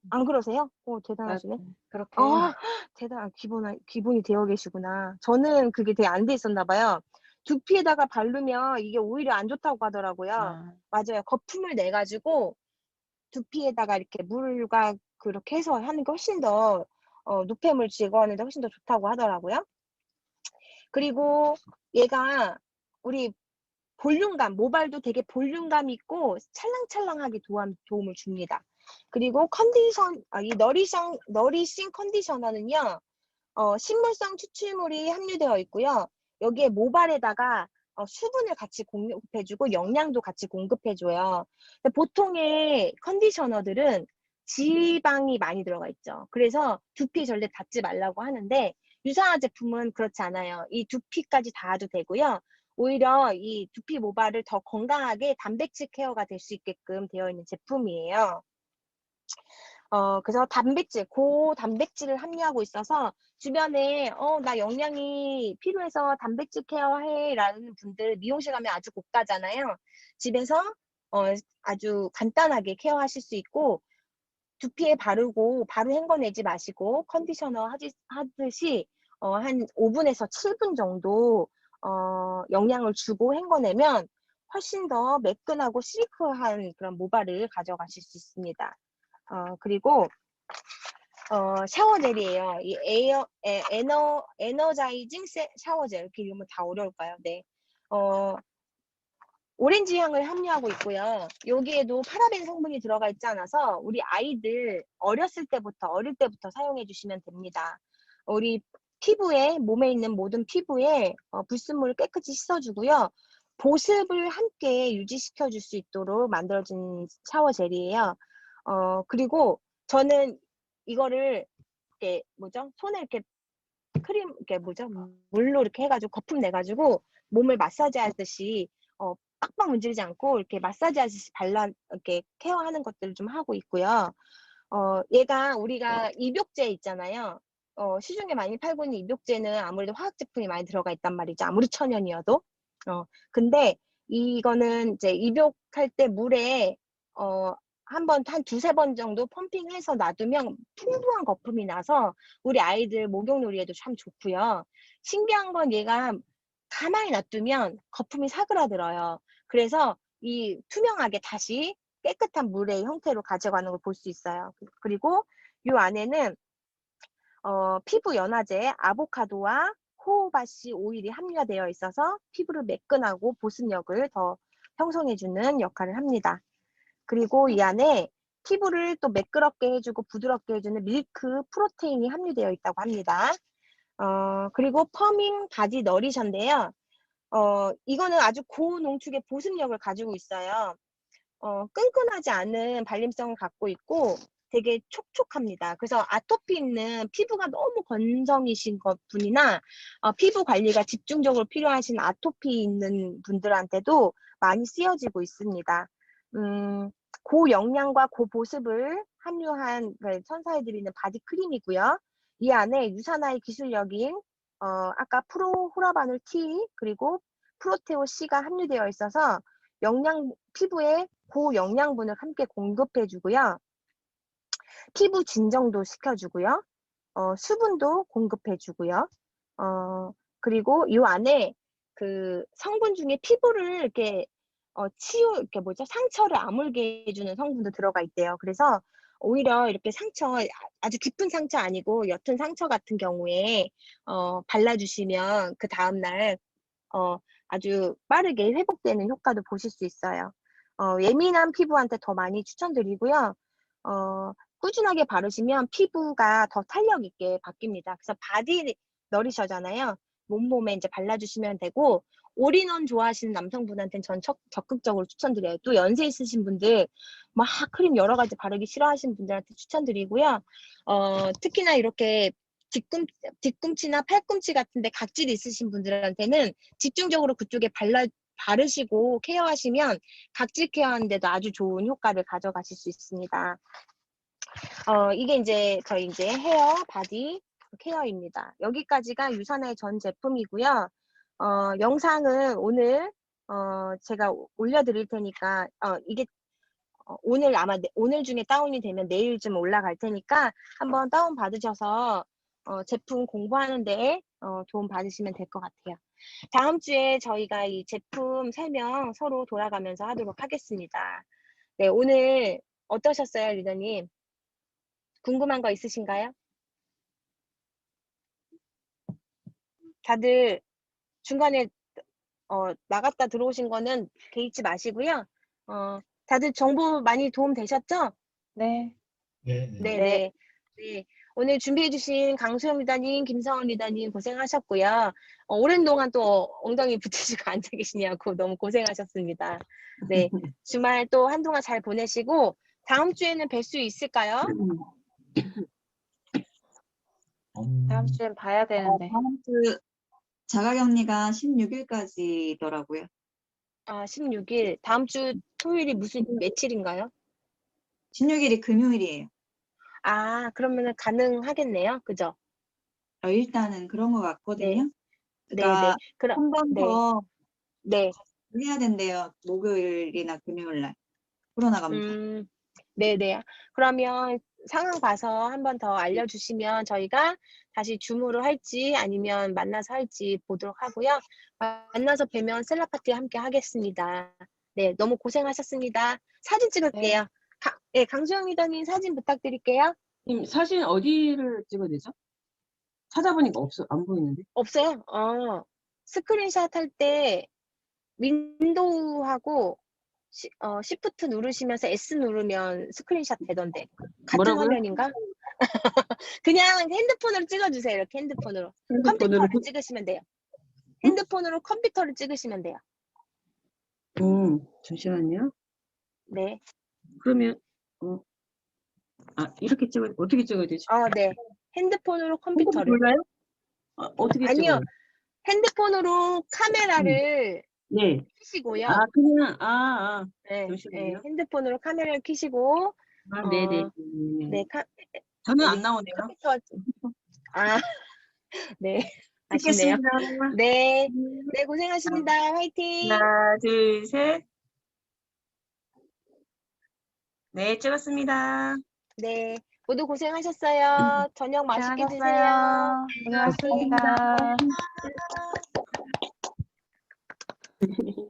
안 그러세요? 대단하시네. 그렇게 대단한 기본이 되어 계시구나. 저는 그게 되게 안 돼 있었나 봐요. 두피에다가 바르면 이게 오히려 안 좋다고 하더라고요. 맞아요. 거품을 내 가지고 두피에다가 이렇게 물과 그렇게 해서 하는 게 훨씬 더 노폐물 제거하는 데 훨씬 더 좋다고 하더라고요. 그리고 얘가 우리 볼륨감, 모발도 되게 볼륨감 있고 찰랑찰랑하게 도움을 줍니다. 그리고 이 너리싱 컨디셔너는요, 식물성 추출물이 함유되어 있고요. 여기에 모발에다가 수분을 같이 공급해주고 영양도 같이 공급해줘요. 보통의 컨디셔너들은 지방이 많이 들어가 있죠. 그래서 두피 절대 닿지 말라고 하는데 유산화 제품은 그렇지 않아요. 이 두피까지 닿아도 되고요. 오히려 이 두피 모발을 더 건강하게 단백질 케어가 될 수 있게끔 되어 있는 제품이에요. 그래서 고단백질을 함유하고 있어서 주변에 나 영양이 필요해서 단백질 케어해 라는 분들 미용실 가면 아주 고가잖아요. 집에서 아주 간단하게 케어하실 수 있고 두피에 바르고 바로 헹궈내지 마시고 컨디셔너 하듯이 한 5분에서 7분 정도 영양을 주고 헹궈내면 훨씬 더 매끈하고 실크한 그런 모발을 가져가실 수 있습니다. 그리고 샤워젤이에요. 이 에너자이징 샤워젤 이렇게 이러면 다 어려울까요? 네. 오렌지 향을 함유하고 있고요. 여기에도 파라벤 성분이 들어가 있지 않아서 우리 아이들 어릴 때부터 사용해 주시면 됩니다. 우리 몸에 있는 모든 피부에 불순물을 깨끗이 씻어주고요. 보습을 함께 유지시켜 줄 수 있도록 만들어진 샤워 젤이에요. 그리고 저는 이거를 이렇게 손에 이렇게 물로 이렇게 해가지고 거품 내가지고 몸을 마사지 하듯이 빡빡 문지르지 않고 이렇게 마사지 하듯이 이렇게 케어하는 것들을 좀 하고 있고요. 얘가 우리가 입욕제 있잖아요. 시중에 많이 팔고 있는 입욕제는 아무래도 화학 제품이 많이 들어가 있단 말이죠. 아무리 천연이어도. 근데 이거는 이제 입욕할 때 물에 한 두세 번 정도 펌핑해서 놔두면 풍부한 거품이 나서 우리 아이들 목욕놀이에도 참 좋고요. 신기한 건 얘가 가만히 놔두면 거품이 사그라들어요. 그래서 이 투명하게 다시 깨끗한 물의 형태로 가져가는 걸 볼 수 있어요. 그리고 이 안에는 피부 연화제 아보카도와 호호바시 오일이 함유가 되어 있어서 피부를 매끈하고 보습력을 더 형성해주는 역할을 합니다. 그리고 이 안에 피부를 또 매끄럽게 해주고 부드럽게 해주는 밀크 프로테인이 함유되어 있다고 합니다. 그리고 퍼밍 바디 너리셔인데요. 이거는 아주 고농축의 보습력을 가지고 있어요. 끈끈하지 않은 발림성을 갖고 있고 되게 촉촉합니다. 그래서 아토피 있는 피부가 너무 건성이신 분이나 피부 관리가 집중적으로 필요하신 아토피 있는 분들한테도 많이 쓰여지고 있습니다. 고영양과 고보습을 함유한 천사해드리는 바디 크림이고요. 이 안에 유산화의 기술력인 아까 프로호라바놀 T 그리고 프로테오 C가 함유되어 있어서 피부에 고영양분을 함께 공급해주고요. 피부 진정도 시켜주고요. 수분도 공급해주고요. 그리고 이 안에 그 성분 중에 피부를 이렇게 상처를 아물게 해주는 성분도 들어가 있대요. 그래서 오히려 이렇게 아주 깊은 상처 아니고 옅은 상처 같은 경우에 발라주시면 그 다음날 아주 빠르게 회복되는 효과도 보실 수 있어요. 예민한 피부한테 더 많이 추천드리고요. 꾸준하게 바르시면 피부가 더 탄력 있게 바뀝니다. 그래서 바디 너리셔잖아요. 몸에 이제 발라주시면 되고 올인원 좋아하시는 남성분한테는 전 적극적으로 추천드려요. 또 연세 있으신 분들 막 크림 여러 가지 바르기 싫어하시는 분들한테 추천드리고요. 특히나 이렇게 뒤꿈치나 팔꿈치 같은데 각질 있으신 분들한테는 집중적으로 그쪽에 바르시고 케어하시면 각질 케어하는데도 아주 좋은 효과를 가져가실 수 있습니다. 이게 이제 저희 헤어 바디 케어입니다. 여기까지가 유산화의 전 제품이고요. 영상은 오늘 제가 올려드릴 테니까 이게 오늘 중에 다운이 되면 내일쯤 올라갈 테니까 한번 다운 받으셔서 제품 공부하는데 도움 받으시면 될 것 같아요. 다음 주에 저희가 이 제품 설명 서로 돌아가면서 하도록 하겠습니다. 네, 오늘 어떠셨어요, 리더님? 궁금한 거 있으신가요? 다들 중간에 나갔다 들어오신 거는 개의치 마시고요. 다들 정보 많이 도움 되셨죠? 네. 네. 네. 오늘 준비해주신 강수영 리더님, 김서원 리더님 고생하셨고요. 오랜 동안 또 엉덩이 붙이시고 앉아 계시냐고 너무 고생하셨습니다. 네. 주말 또 한동안 잘 보내시고 다음 주에는 뵐 수 있을까요? 다음 주엔 봐야 되는데. 다음 주 자가격리가 16일까지더라고요. 아, 16일. 다음 주 토요일이 무슨 며칠인가요? 16일이 금요일이에요. 아, 그러면은 가능하겠네요. 그죠? 일단은 그런 것 같거든요. 네, 그러니까 그럼, 한 번 네, 더 네. 해야 된대요. 목요일이나 금요일 날. 코로나 검사. 네네. 그러면 상황 봐서 한 번 더 알려주시면 저희가 다시 줌으로 할지 아니면 만나서 할지 보도록 하고요. 만나서 뵈면 셀라 파티 함께 하겠습니다. 네, 너무 고생하셨습니다. 사진 찍을게요. 네, 강수영 리더님 사진 부탁드릴게요. 님, 사진 어디를 찍어야 되죠? 찾아보니까 안 보이는데. 없어요? 스크린샷 할 때 윈도우하고 시프트 누르시면서 S 누르면 스크린샷 되던데. 같은 뭐라고요? 화면인가? 그냥 핸드폰으로 찍어주세요. 이렇게 핸드폰으로. 핸드폰으로. 컴퓨터를 찍으시면 돼요. 핸드폰으로 컴퓨터를 찍으시면 돼요. 잠시만요. 네. 그러면, 이렇게 어떻게 찍어야 되지? 네. 핸드폰으로 핸드폰 컴퓨터를. 몰라요? 어떻게 아니요. 찍어요? 핸드폰으로 카메라를 네. 켜시고요. 그냥, 네. 잠시만요. 핸드폰으로 카메라를 켜시고, 네네. 네. 전혀 안 여기 나오네요. 컴퓨터. 네. 아쉽네요. 찍겠습니다. 네. 네, 고생하십니다. 화이팅! 하나, 둘, 셋. 네, 찍었습니다. 네. 모두 고생하셨어요. 저녁 맛있게 드세요. 고생하셨어요. 고생하셨습니다. 화이팅!